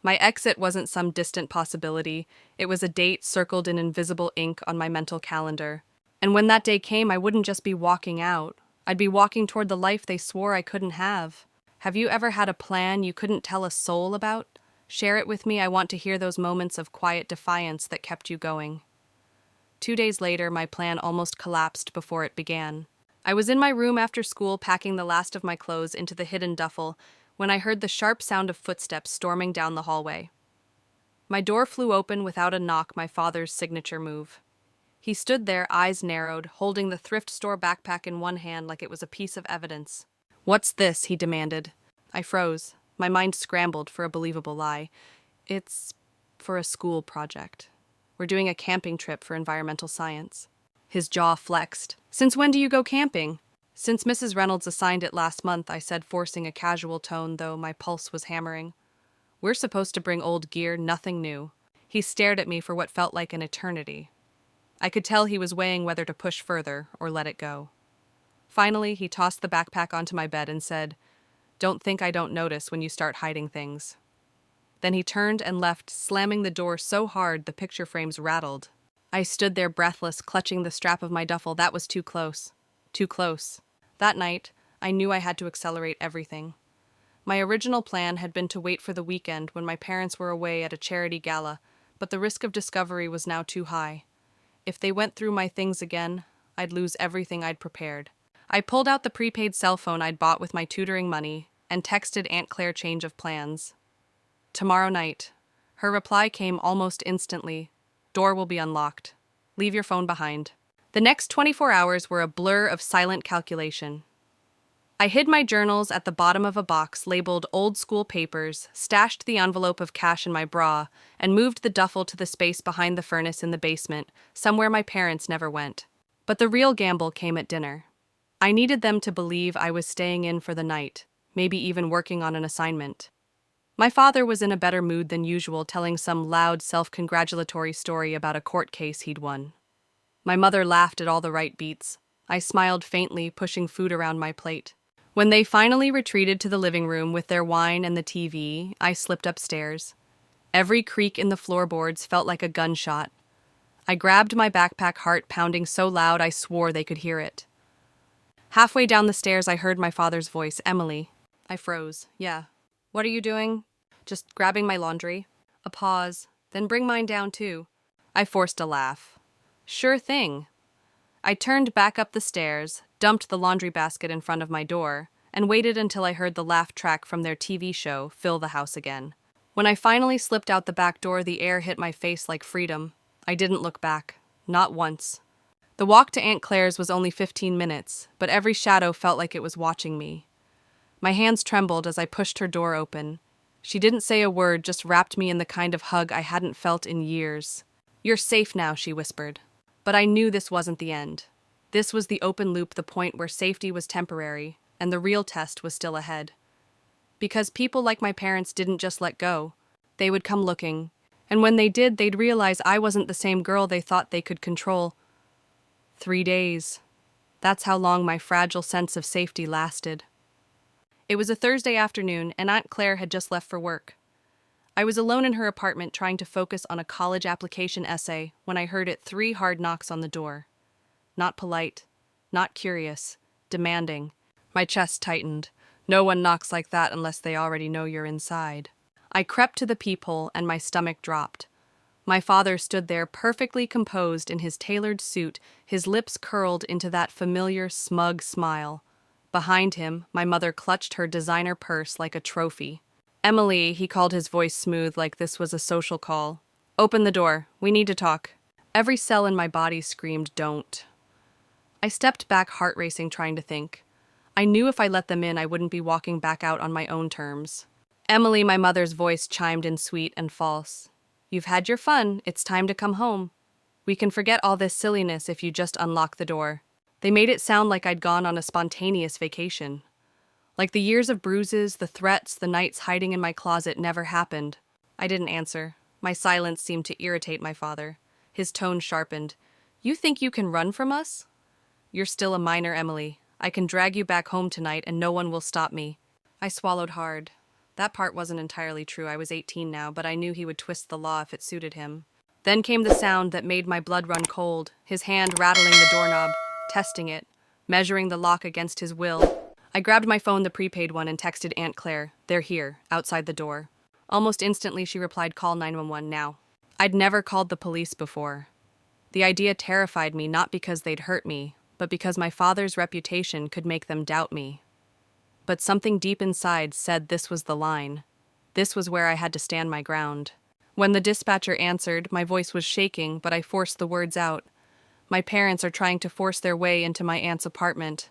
My exit wasn't some distant possibility. It was a date circled in invisible ink on my mental calendar. And when that day came, I wouldn't just be walking out. I'd be walking toward the life they swore I couldn't have. Have you ever had a plan you couldn't tell a soul about? Share it with me. I want to hear those moments of quiet defiance that kept you going. 2 days later, my plan almost collapsed before it began. I was in my room after school packing the last of my clothes into the hidden duffel when I heard the sharp sound of footsteps storming down the hallway. My door flew open without a knock, my father's signature move. He stood there, eyes narrowed, holding the thrift store backpack in one hand like it was a piece of evidence. "What's this?" he demanded. I froze. My mind scrambled for a believable lie. "It's for a school project. We're doing a camping trip for environmental science." His jaw flexed. "Since when do you go camping?" "Since Mrs. Reynolds assigned it last month," I said, forcing a casual tone, though my pulse was hammering. "We're supposed to bring old gear, nothing new." He stared at me for what felt like an eternity. I could tell he was weighing whether to push further or let it go. Finally, he tossed the backpack onto my bed and said, "Don't think I don't notice when you start hiding things." Then he turned and left, slamming the door so hard the picture frames rattled. I stood there breathless, clutching the strap of my duffel. That was too close. Too close. That night, I knew I had to accelerate everything. My original plan had been to wait for the weekend when my parents were away at a charity gala, but the risk of discovery was now too high. If they went through my things again, I'd lose everything I'd prepared. I pulled out the prepaid cell phone I'd bought with my tutoring money and texted Aunt Claire change of plans. "Tomorrow night." Her reply came almost instantly. "Door will be unlocked. Leave your phone behind." The next 24 hours were a blur of silent calculation. I hid my journals at the bottom of a box labeled old school papers, stashed the envelope of cash in my bra, and moved the duffel to the space behind the furnace in the basement, somewhere my parents never went. But the real gamble came at dinner. I needed them to believe I was staying in for the night, maybe even working on an assignment. My father was in a better mood than usual, telling some loud, self-congratulatory story about a court case he'd won. My mother laughed at all the right beats. I smiled faintly, pushing food around my plate. When they finally retreated to the living room with their wine and the TV, I slipped upstairs. Every creak in the floorboards felt like a gunshot. I grabbed my backpack, heart pounding so loud I swore they could hear it. Halfway down the stairs, I heard my father's voice, "Emily." I froze. "Yeah." "What are you doing?" "Just grabbing my laundry." A pause. "Then bring mine down too." I forced a laugh. "Sure thing." I turned back up the stairs, dumped the laundry basket in front of my door, and waited until I heard the laugh track from their TV show fill the house again. When I finally slipped out the back door, the air hit my face like freedom. I didn't look back. Not once. The walk to Aunt Claire's was only 15 minutes, but every shadow felt like it was watching me. My hands trembled as I pushed her door open. She didn't say a word, just wrapped me in the kind of hug I hadn't felt in years. "You're safe now," she whispered. But I knew this wasn't the end. This was the open loop, the point where safety was temporary, and the real test was still ahead. Because people like my parents didn't just let go. They would come looking, and when they did, they'd realize I wasn't the same girl they thought they could control. 3 days. That's how long my fragile sense of safety lasted. It was a Thursday afternoon, and Aunt Claire had just left for work. I was alone in her apartment trying to focus on a college application essay when I heard 3 hard knocks on the door. Not polite, not curious, demanding. My chest tightened. No one knocks like that unless they already know you're inside. I crept to the peephole and my stomach dropped. My father stood there perfectly composed in his tailored suit, his lips curled into that familiar, smug smile. Behind him, my mother clutched her designer purse like a trophy. "Emily," he called, his voice smooth like this was a social call. "Open the door. We need to talk." Every cell in my body screamed, "Don't." I stepped back, heart racing, trying to think. I knew if I let them in, I wouldn't be walking back out on my own terms. "Emily," my mother's voice chimed in, sweet and false. "You've had your fun. It's time to come home. We can forget all this silliness if you just unlock the door." They made it sound like I'd gone on a spontaneous vacation. Like the years of bruises, the threats, the nights hiding in my closet never happened. I didn't answer. My silence seemed to irritate my father. His tone sharpened. "You think you can run from us? You're still a minor, Emily. I can drag you back home tonight and no one will stop me." I swallowed hard. That part wasn't entirely true. I was 18 now, but I knew he would twist the law if it suited him. Then came the sound that made my blood run cold, his hand rattling the doorknob, testing it, measuring the lock against his will. I grabbed my phone, the prepaid one, and texted Aunt Claire. "They're here, outside the door." Almost instantly, she replied, "Call 911 now." I'd never called the police before. The idea terrified me, not because they'd hurt me, but because my father's reputation could make them doubt me. But something deep inside said this was the line. This was where I had to stand my ground. When the dispatcher answered, my voice was shaking, but I forced the words out. "My parents are trying to force their way into my aunt's apartment.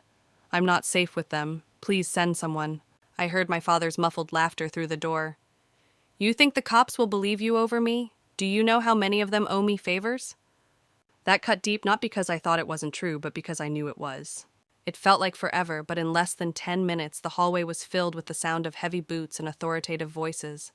I'm not safe with them. Please send someone." I heard my father's muffled laughter through the door. "You think the cops will believe you over me? Do you know how many of them owe me favors?" That cut deep, not because I thought it wasn't true, but because I knew it was. It felt like forever, but in less than 10 minutes, the hallway was filled with the sound of heavy boots and authoritative voices.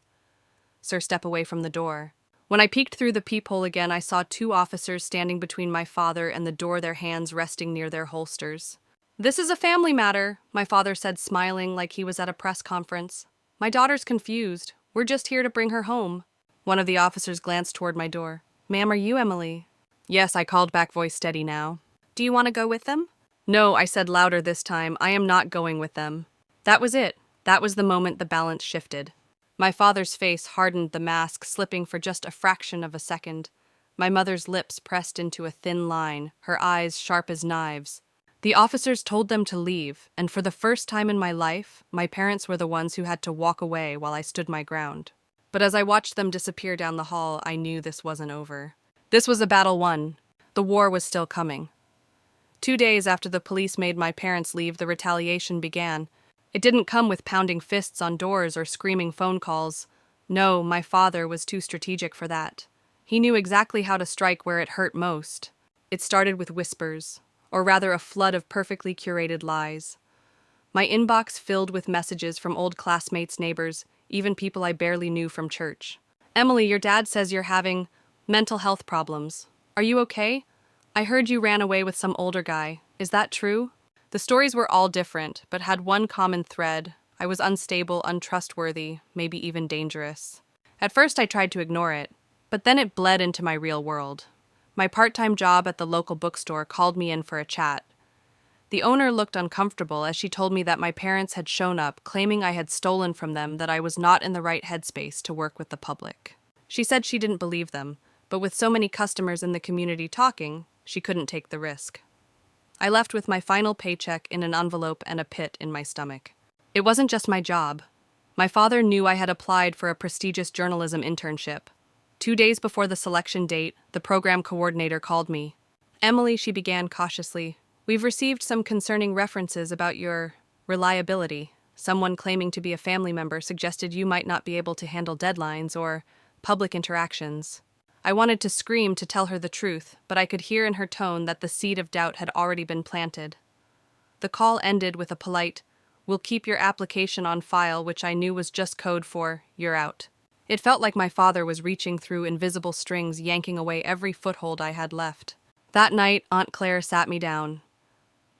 "Sir, step away from the door." When I peeked through the peephole again, I saw 2 officers standing between my father and the door, their hands resting near their holsters. "This is a family matter," my father said, smiling like he was at a press conference. "My daughter's confused. We're just here to bring her home." One of the officers glanced toward my door. "Ma'am, are you Emily?" "Yes," I called back, voice steady now. "Do you want to go with them?" "No," I said louder this time. "I am not going with them." That was it. That was the moment the balance shifted. My father's face hardened, the mask slipping for just a fraction of a second. My mother's lips pressed into a thin line, her eyes sharp as knives. The officers told them to leave, and for the first time in my life, my parents were the ones who had to walk away while I stood my ground. But as I watched them disappear down the hall, I knew this wasn't over. This was a battle won. The war was still coming. 2 days after the police made my parents leave, the retaliation began. It didn't come with pounding fists on doors or screaming phone calls. No, my father was too strategic for that. He knew exactly how to strike where it hurt most. It started with whispers, or rather a flood of perfectly curated lies. My inbox filled with messages from old classmates, neighbors, even people I barely knew from church. "Emily, your dad says you're having mental health problems. Are you okay? I heard you ran away with some older guy. Is that true?" The stories were all different, but had one common thread. I was unstable, untrustworthy, maybe even dangerous. At first, I tried to ignore it, but then it bled into my real world. My part-time job at the local bookstore called me in for a chat. The owner looked uncomfortable as she told me that my parents had shown up, claiming I had stolen from them, that I was not in the right headspace to work with the public. She said she didn't believe them, but with so many customers in the community talking, she couldn't take the risk. I left with my final paycheck in an envelope and a pit in my stomach. It wasn't just my job. My father knew I had applied for a prestigious journalism internship. 2 days before the selection date, the program coordinator called me. "Emily," she began cautiously, "we've received some concerning references about your reliability. Someone claiming to be a family member suggested you might not be able to handle deadlines or public interactions." I wanted to scream to tell her the truth, but I could hear in her tone that the seed of doubt had already been planted. The call ended with a polite, "We'll keep your application on file," which I knew was just code for, "You're out." It felt like my father was reaching through invisible strings, yanking away every foothold I had left. That night, Aunt Claire sat me down.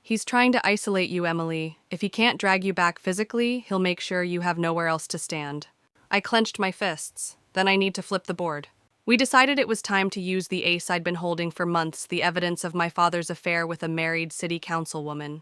"He's trying to isolate you, Emily. If he can't drag you back physically, he'll make sure you have nowhere else to stand." I clenched my fists. Then I need to flip the board. We decided it was time to use the ace I'd been holding for months, the evidence of my father's affair with a married city councilwoman.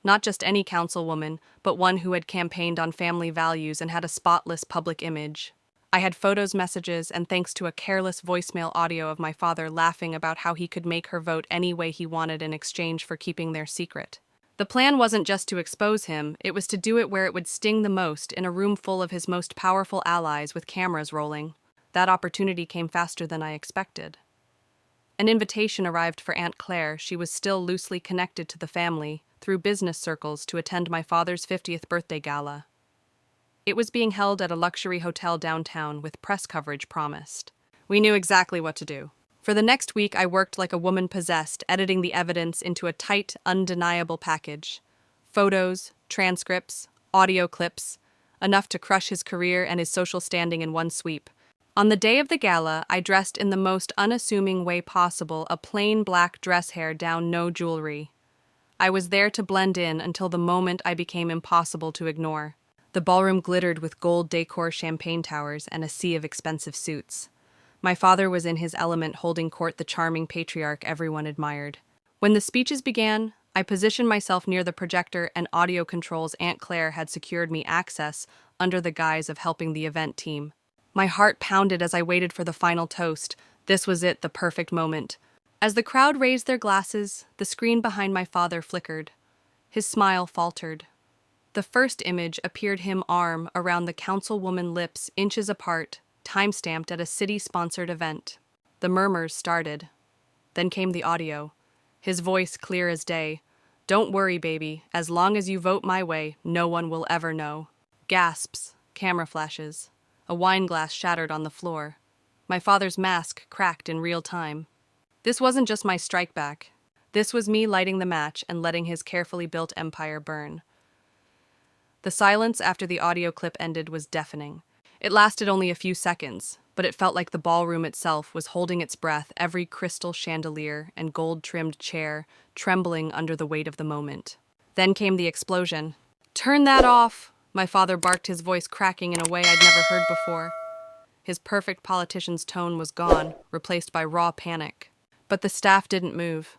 Not just any councilwoman, but one who had campaigned on family values and had a spotless public image. I had photos, messages, and thanks to a careless voicemail audio of my father laughing about how he could make her vote any way he wanted in exchange for keeping their secret. The plan wasn't just to expose him, it was to do it where it would sting the most, in a room full of his most powerful allies with cameras rolling. That opportunity came faster than I expected. An invitation arrived for Aunt Claire. She was still loosely connected to the family, through business circles, to attend my father's 50th birthday gala. It was being held at a luxury hotel downtown with press coverage promised. We knew exactly what to do. For the next week, I worked like a woman possessed, editing the evidence into a tight, undeniable package. Photos, transcripts, audio clips, enough to crush his career and his social standing in one sweep. On the day of the gala, I dressed in the most unassuming way possible, a plain black dress, hair down, no jewelry. I was there to blend in until the moment I became impossible to ignore. The ballroom glittered with gold decor, champagne towers, and a sea of expensive suits. My father was in his element, holding court, the charming patriarch everyone admired. When the speeches began, I positioned myself near the projector and audio controls. Aunt Claire had secured me access under the guise of helping the event team. My heart pounded as I waited for the final toast. This was it, the perfect moment. As the crowd raised their glasses, the screen behind my father flickered. His smile faltered. The first image appeared, him arm around the councilwoman, lips inches apart, time-stamped at a city-sponsored event. The murmurs started. Then came the audio. His voice clear as day. "Don't worry, baby. As long as you vote my way, no one will ever know." Gasps, camera flashes. A wine glass shattered on the floor. My father's mask cracked in real time. This wasn't just my strike back. This was me lighting the match and letting his carefully built empire burn. The silence after the audio clip ended was deafening. It lasted only a few seconds, but it felt like the ballroom itself was holding its breath, every crystal chandelier and gold-trimmed chair trembling under the weight of the moment. Then came the explosion. "Turn that off!" My father barked, his voice cracking in a way I'd never heard before. His perfect politician's tone was gone, replaced by raw panic. But the staff didn't move.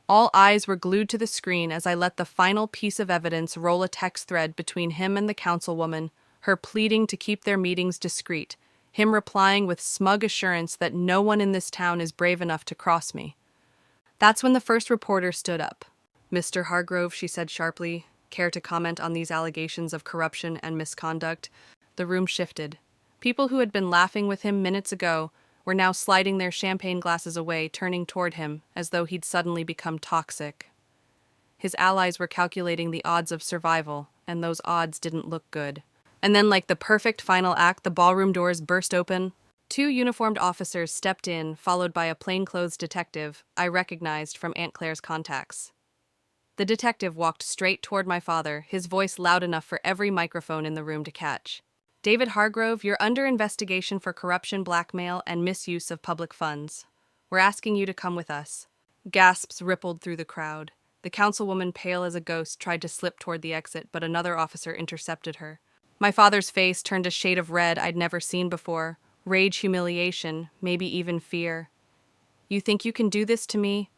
All eyes were glued to the screen as I let the final piece of evidence roll, a text thread between him and the councilwoman, her pleading to keep their meetings discreet, him replying with smug assurance that no one in this town is brave enough to cross me. That's when the first reporter stood up. "Mr. Hargrove," she said sharply, "care to comment on these allegations of corruption and misconduct?" The room shifted. People who had been laughing with him minutes ago were now sliding their champagne glasses away, turning toward him as though he'd suddenly become toxic. His allies were calculating the odds of survival, and those odds didn't look good. And then, like the perfect final act, the ballroom doors burst open. 2 uniformed officers stepped in, followed by a plainclothes detective I recognized from Aunt Claire's contacts. The detective walked straight toward my father, his voice loud enough for every microphone in the room to catch. "David Hargrove, you're under investigation for corruption, blackmail, and misuse of public funds. We're asking you to come with us." Gasps rippled through the crowd. The councilwoman, pale as a ghost, tried to slip toward the exit, but another officer intercepted her. My father's face turned a shade of red I'd never seen before. Rage, humiliation, maybe even fear. "You think you can do this to me?"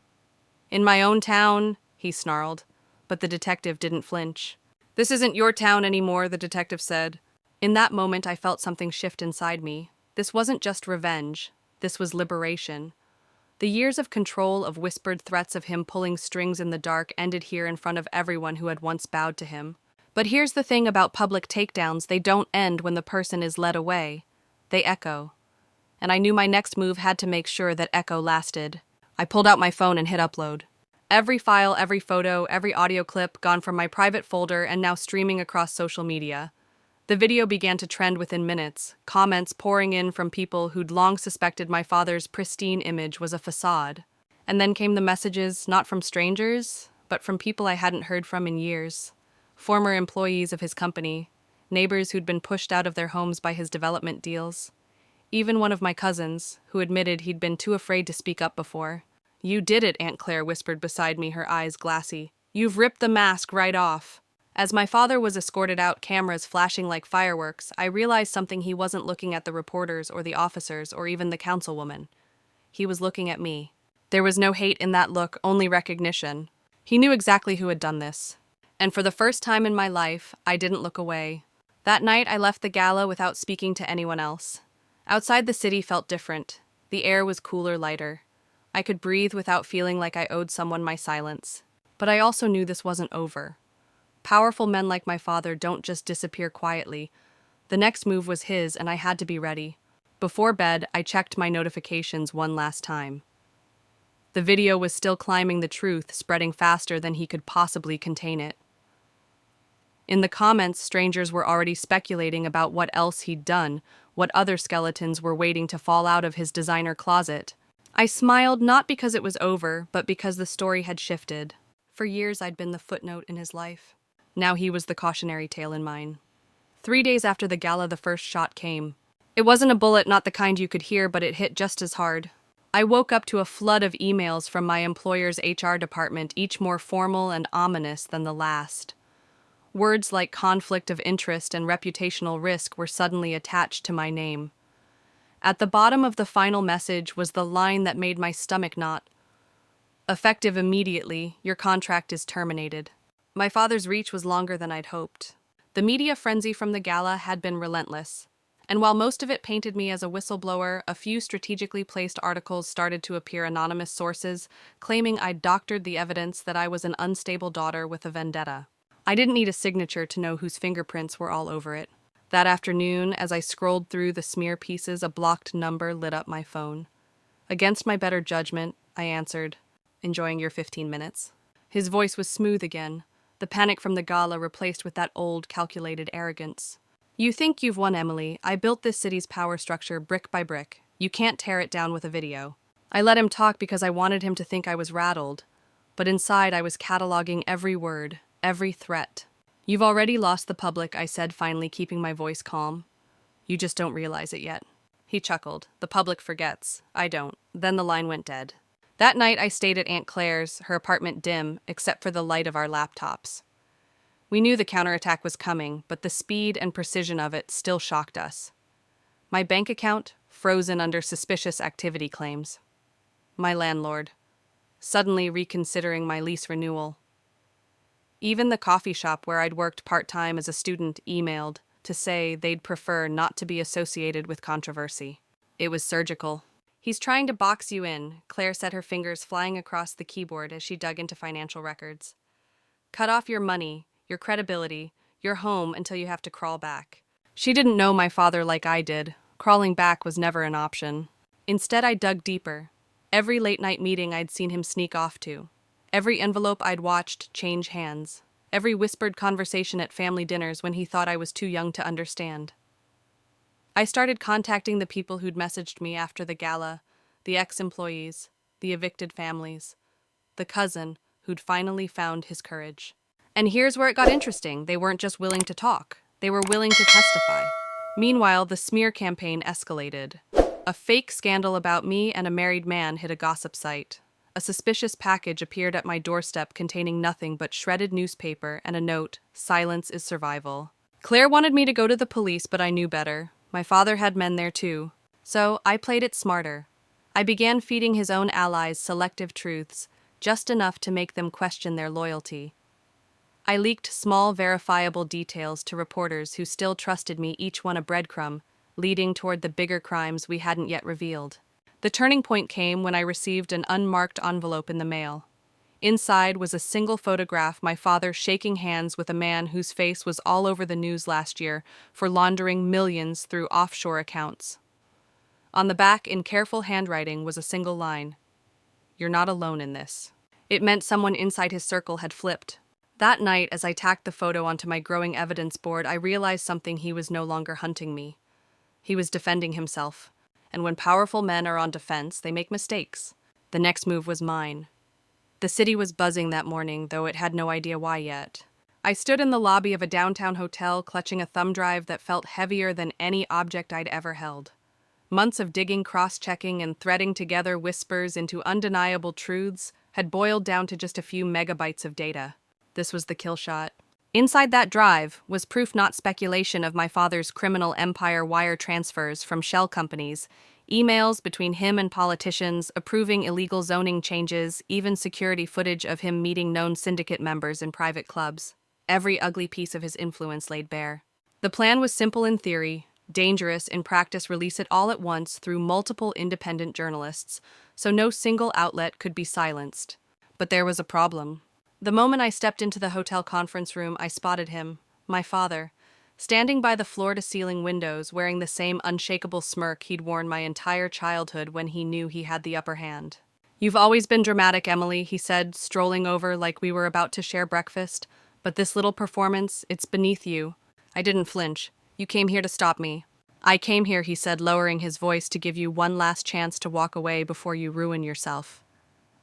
"In my own town," he snarled, but the detective didn't flinch. "This isn't your town anymore," the detective said. In that moment, I felt something shift inside me. This wasn't just revenge. This was liberation. The years of control, of whispered threats of him pulling strings in the dark, ended here in front of everyone who had once bowed to him. But here's the thing about public takedowns: they don't end when the person is led away. They echo. And I knew my next move had to make sure that echo lasted. I pulled out my phone and hit upload. Every file, every photo, every audio clip gone from my private folder and now streaming across social media. The video began to trend within minutes, comments pouring in from people who'd long suspected my father's pristine image was a facade. And then came the messages, not from strangers, but from people I hadn't heard from in years. Former employees of his company, neighbors who'd been pushed out of their homes by his development deals. Even one of my cousins, who admitted he'd been too afraid to speak up before. "You did it," Aunt Claire whispered beside me, her eyes glassy. "You've ripped the mask right off." As my father was escorted out, cameras flashing like fireworks, I realized something. He wasn't looking at the reporters or the officers or even the councilwoman. He was looking at me. There was no hate in that look, only recognition. He knew exactly who had done this. And for the first time in my life, I didn't look away. That night, I left the gala without speaking to anyone else. Outside, the city felt different. The air was cooler, lighter. I could breathe without feeling like I owed someone my silence. But I also knew this wasn't over. Powerful men like my father don't just disappear quietly. The next move was his, and I had to be ready. Before bed, I checked my notifications one last time. The video was still climbing the truth, spreading faster than he could possibly contain it. In the comments, strangers were already speculating about what else he'd done, what other skeletons were waiting to fall out of his designer closet. I smiled, not because it was over, but because the story had shifted. For years, I'd been the footnote in his life. Now he was the cautionary tale in mine. 3 days after the gala, the first shot came. It wasn't a bullet, not the kind you could hear, but it hit just as hard. I woke up to a flood of emails from my employer's HR department, each more formal and ominous than the last. Words like conflict of interest and reputational risk were suddenly attached to my name. At the bottom of the final message was the line that made my stomach knot. "Effective immediately, your contract is terminated." My father's reach was longer than I'd hoped. The media frenzy from the gala had been relentless. And while most of it painted me as a whistleblower, a few strategically placed articles started to appear, anonymous sources, claiming I'd doctored the evidence that I was an unstable daughter with a vendetta. I didn't need a signature to know whose fingerprints were all over it. That afternoon, as I scrolled through the smear pieces, a blocked number lit up my phone. Against my better judgment, I answered, "Enjoying your 15 minutes?" His voice was smooth again, the panic from the gala replaced with that old, calculated arrogance. "You think you've won, Emily. I built this city's power structure brick by brick. You can't tear it down with a video." I let him talk because I wanted him to think I was rattled. But inside, I was cataloging every word, every threat. "You've already lost the public," I said, finally keeping my voice calm. "You just don't realize it yet." He chuckled. "The public forgets. I don't." Then the line went dead. That night, I stayed at Aunt Claire's, her apartment dim, except for the light of our laptops. We knew the counterattack was coming, but the speed and precision of it still shocked us. My bank account, frozen under suspicious activity claims. My landlord, suddenly reconsidering my lease renewal. Even the coffee shop where I'd worked part-time as a student emailed to say they'd prefer not to be associated with controversy. It was surgical. "He's trying to box you in," Claire said, her fingers flying across the keyboard as she dug into financial records. "Cut off your money, your credibility, your home until you have to crawl back." She didn't know my father like I did. Crawling back was never an option. Instead, I dug deeper. Every late-night meeting I'd seen him sneak off to. Every envelope I'd watched change hands. Every whispered conversation at family dinners when he thought I was too young to understand. I started contacting the people who'd messaged me after the gala, the ex-employees, the evicted families, the cousin who'd finally found his courage. And here's where it got interesting. They weren't just willing to talk. They were willing to testify. Meanwhile, the smear campaign escalated. A fake scandal about me and a married man hit a gossip site. A suspicious package appeared at my doorstep containing nothing but shredded newspaper and a note, "Silence is survival." Claire wanted me to go to the police, but I knew better. My father had men there too. So I played it smarter. I began feeding his own allies selective truths, just enough to make them question their loyalty. I leaked small, verifiable details to reporters who still trusted me, each one a breadcrumb, leading toward the bigger crimes we hadn't yet revealed. The turning point came when I received an unmarked envelope in the mail. Inside was a single photograph, my father shaking hands with a man whose face was all over the news last year for laundering millions through offshore accounts. On the back, in careful handwriting, was a single line: "You're not alone in this." It meant someone inside his circle had flipped. That night, as I tacked the photo onto my growing evidence board, I realized something: he was no longer hunting me. He was defending himself. And when powerful men are on defense, they make mistakes. The next move was mine. The city was buzzing that morning, though it had no idea why yet. I stood in the lobby of a downtown hotel, clutching a thumb drive that felt heavier than any object I'd ever held. Months of digging, cross-checking, and threading together whispers into undeniable truths had boiled down to just a few megabytes of data. This was the kill shot. Inside that drive was proof, not speculation, of my father's criminal empire: wire transfers from shell companies, emails between him and politicians approving illegal zoning changes, even security footage of him meeting known syndicate members in private clubs. Every ugly piece of his influence laid bare. The plan was simple in theory, dangerous in practice: release it all at once through multiple independent journalists, so no single outlet could be silenced. But there was a problem. The moment I stepped into the hotel conference room, I spotted him, my father, standing by the floor-to-ceiling windows, wearing the same unshakable smirk he'd worn my entire childhood when he knew he had the upper hand. "You've always been dramatic, Emily," he said, strolling over like we were about to share breakfast. "But this little performance, it's beneath you." I didn't flinch. "You came here to stop me." "I came here," he said, lowering his voice, "to give you one last chance to walk away before you ruin yourself.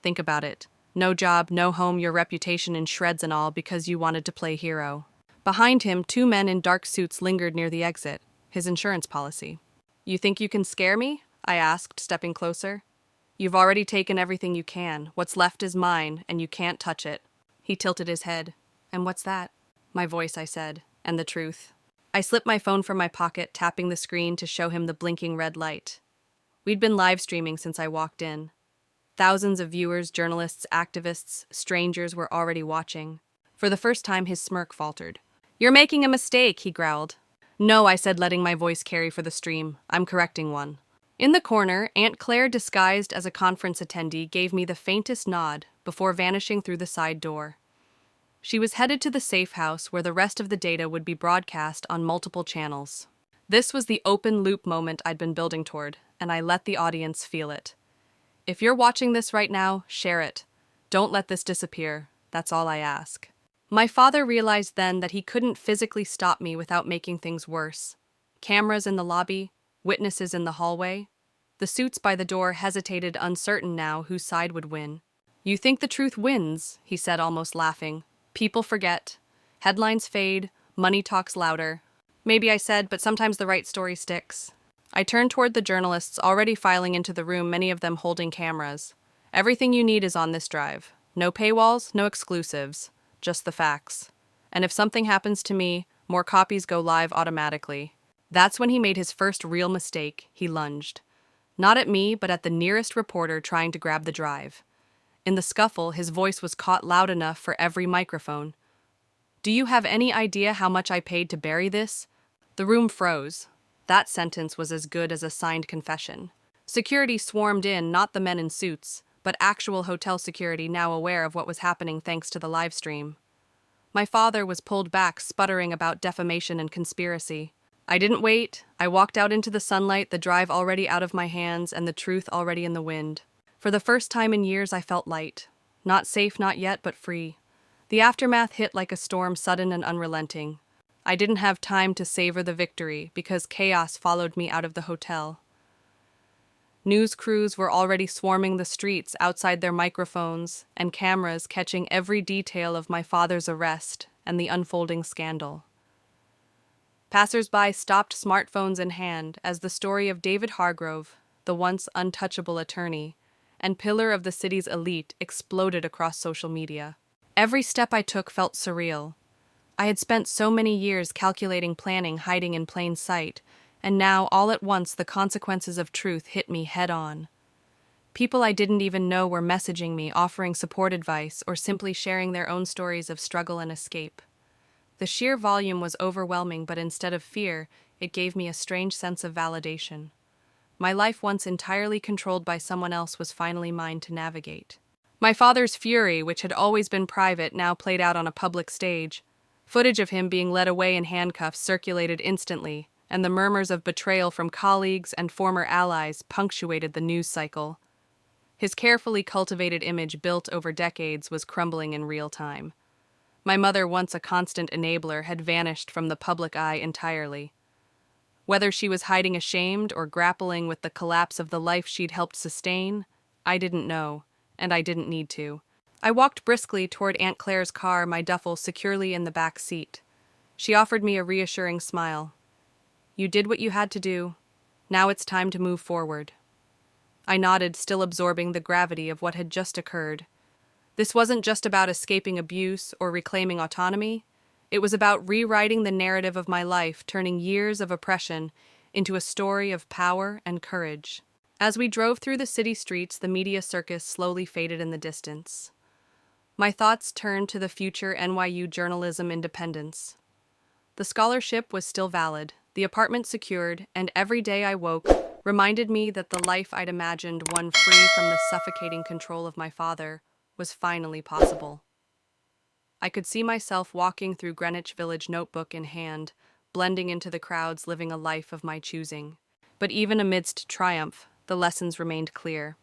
Think about it. No job, no home, your reputation in shreds and all because you wanted to play hero." Behind him, two men in dark suits lingered near the exit, his insurance policy. "You think you can scare me?" I asked, stepping closer. "You've already taken everything you can. What's left is mine, and you can't touch it." He tilted his head. "And what's that?" "My voice," I said, "and the truth." I slipped my phone from my pocket, tapping the screen to show him the blinking red light. We'd been live streaming since I walked in. Thousands of viewers, journalists, activists, strangers were already watching. For the first time, his smirk faltered. "You're making a mistake," he growled. "No," I said, letting my voice carry for the stream. "I'm correcting one." In the corner, Aunt Claire, disguised as a conference attendee, gave me the faintest nod before vanishing through the side door. She was headed to the safe house where the rest of the data would be broadcast on multiple channels. This was the open-loop moment I'd been building toward, and I let the audience feel it. If you're watching this right now, share it. Don't let this disappear. That's all I ask. My father realized then that he couldn't physically stop me without making things worse. Cameras in the lobby, witnesses in the hallway. The suits by the door hesitated, uncertain now whose side would win. "You think the truth wins," he said, almost laughing. "People forget. Headlines fade. Money talks louder." "Maybe," I said, "but sometimes the right story sticks." I turned toward the journalists already filing into the room, many of them holding cameras. "Everything you need is on this drive. No paywalls, no exclusives. Just the facts. And if something happens to me, more copies go live automatically." That's when he made his first real mistake. He lunged. Not at me, but at the nearest reporter trying to grab the drive. In the scuffle, his voice was caught loud enough for every microphone. "Do you have any idea how much I paid to bury this?" The room froze. That sentence was as good as a signed confession. Security swarmed in, not the men in suits, but actual hotel security, now aware of what was happening thanks to the live stream. My father was pulled back, sputtering about defamation and conspiracy. I didn't wait. I walked out into the sunlight, the drive already out of my hands and the truth already in the wind. For the first time in years, I felt light. Not safe, not yet, but free. The aftermath hit like a storm, sudden and unrelenting. I didn't have time to savor the victory because chaos followed me out of the hotel. News crews were already swarming the streets outside their microphones and cameras, catching every detail of my father's arrest and the unfolding scandal. Passers-by stopped, smartphones in hand, as the story of David Hargrove, the once untouchable attorney and pillar of the city's elite, exploded across social media. Every step I took felt surreal. I had spent so many years calculating, planning, hiding in plain sight, and now, all at once, the consequences of truth hit me head on. People I didn't even know were messaging me, offering support advice, or simply sharing their own stories of struggle and escape. The sheer volume was overwhelming, but instead of fear, it gave me a strange sense of validation. My life, once entirely controlled by someone else, was finally mine to navigate. My father's fury, which had always been private, now played out on a public stage. Footage of him being led away in handcuffs circulated instantly, and the murmurs of betrayal from colleagues and former allies punctuated the news cycle. His carefully cultivated image, built over decades, was crumbling in real time. My mother, once a constant enabler, had vanished from the public eye entirely. Whether she was hiding ashamed or grappling with the collapse of the life she'd helped sustain, I didn't know, and I didn't need to. I walked briskly toward Aunt Claire's car, my duffel securely in the back seat. She offered me a reassuring smile. "You did what you had to do. Now it's time to move forward." I nodded, still absorbing the gravity of what had just occurred. This wasn't just about escaping abuse or reclaiming autonomy. It was about rewriting the narrative of my life, turning years of oppression into a story of power and courage. As we drove through the city streets, the media circus slowly faded in the distance. My thoughts turned to the future NYU journalism independence. The scholarship was still valid, the apartment secured, and every day I woke reminded me that the life I'd imagined, one free from the suffocating control of my father, was finally possible. I could see myself walking through Greenwich Village, notebook in hand, blending into the crowds, living a life of my choosing. But even amidst triumph, the lessons remained clear.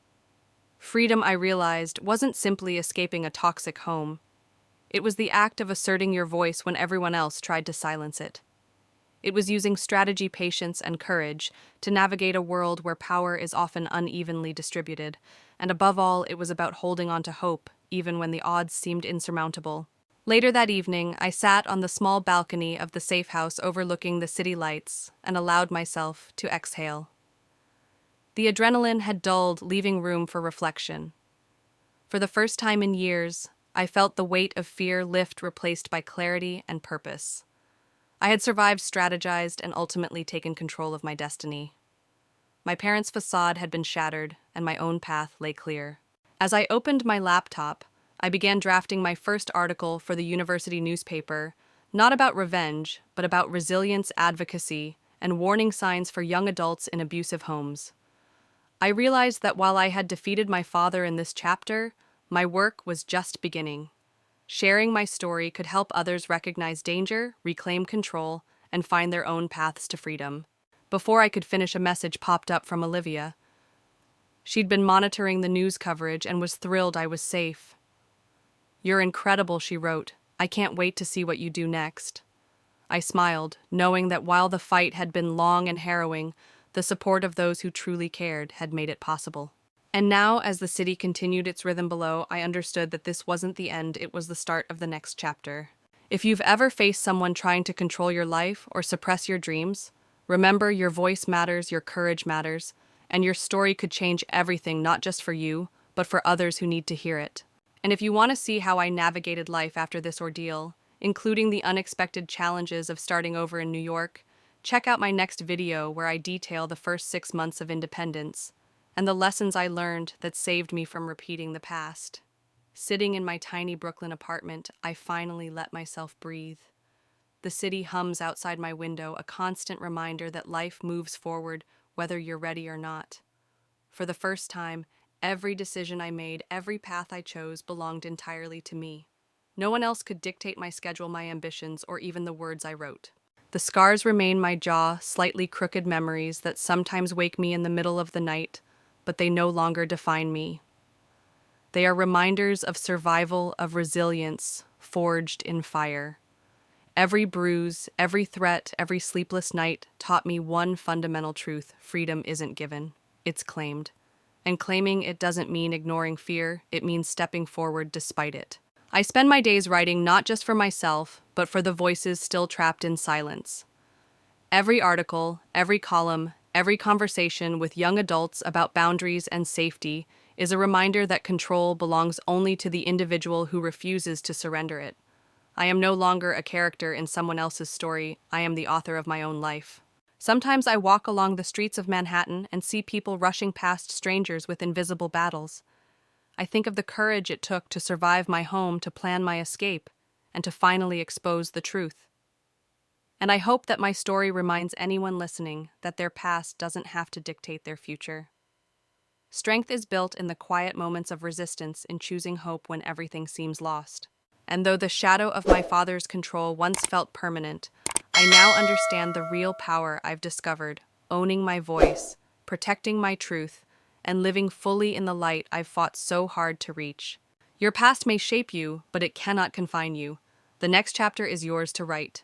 Freedom, I realized, wasn't simply escaping a toxic home. It was the act of asserting your voice when everyone else tried to silence it. It was using strategy, patience, and courage to navigate a world where power is often unevenly distributed, and above all, it was about holding on to hope, even when the odds seemed insurmountable. Later that evening, I sat on the small balcony of the safe house overlooking the city lights and allowed myself to exhale. The adrenaline had dulled, leaving room for reflection. For the first time in years, I felt the weight of fear lift, replaced by clarity and purpose. I had survived, strategized, and ultimately taken control of my destiny. My parents' facade had been shattered, and my own path lay clear. As I opened my laptop, I began drafting my first article for the university newspaper, not about revenge, but about resilience, advocacy, and warning signs for young adults in abusive homes. I realized that while I had defeated my father in this chapter, my work was just beginning. Sharing my story could help others recognize danger, reclaim control, and find their own paths to freedom. Before I could finish, a message popped up from Olivia. She'd been monitoring the news coverage and was thrilled I was safe. "You're incredible," she wrote. "I can't wait to see what you do next." I smiled, knowing that while the fight had been long and harrowing, the support of those who truly cared had made it possible. And now, as the city continued its rhythm below, I understood that this wasn't the end, it was the start of the next chapter. If you've ever faced someone trying to control your life or suppress your dreams, remember, your voice matters, your courage matters, and your story could change everything, not just for you, but for others who need to hear it. And if you want to see how I navigated life after this ordeal, including the unexpected challenges of starting over in New York, check out my next video where I detail the first 6 months of independence and the lessons I learned that saved me from repeating the past. Sitting in my tiny Brooklyn apartment, I finally let myself breathe. The city hums outside my window, a constant reminder that life moves forward whether you're ready or not. For the first time, every decision I made, every path I chose, belonged entirely to me. No one else could dictate my schedule, my ambitions, or even the words I wrote. The scars remain, my jaw, slightly crooked memories that sometimes wake me in the middle of the night, but they no longer define me. They are reminders of survival, of resilience, forged in fire. Every bruise, every threat, every sleepless night taught me one fundamental truth: freedom isn't given, it's claimed. And claiming it doesn't mean ignoring fear, it means stepping forward despite it. I spend my days writing not just for myself, but for the voices still trapped in silence. Every article, every column, every conversation with young adults about boundaries and safety is a reminder that control belongs only to the individual who refuses to surrender it. I am no longer a character in someone else's story, I am the author of my own life. Sometimes I walk along the streets of Manhattan and see people rushing past strangers with invisible battles. I think of the courage it took to survive my home, to plan my escape, and to finally expose the truth. And I hope that my story reminds anyone listening that their past doesn't have to dictate their future. Strength is built in the quiet moments of resistance, in choosing hope when everything seems lost. And though the shadow of my father's control once felt permanent, I now understand the real power I've discovered, owning my voice, protecting my truth, and living fully in the light I've fought so hard to reach. Your past may shape you, but it cannot confine you. The next chapter is yours to write.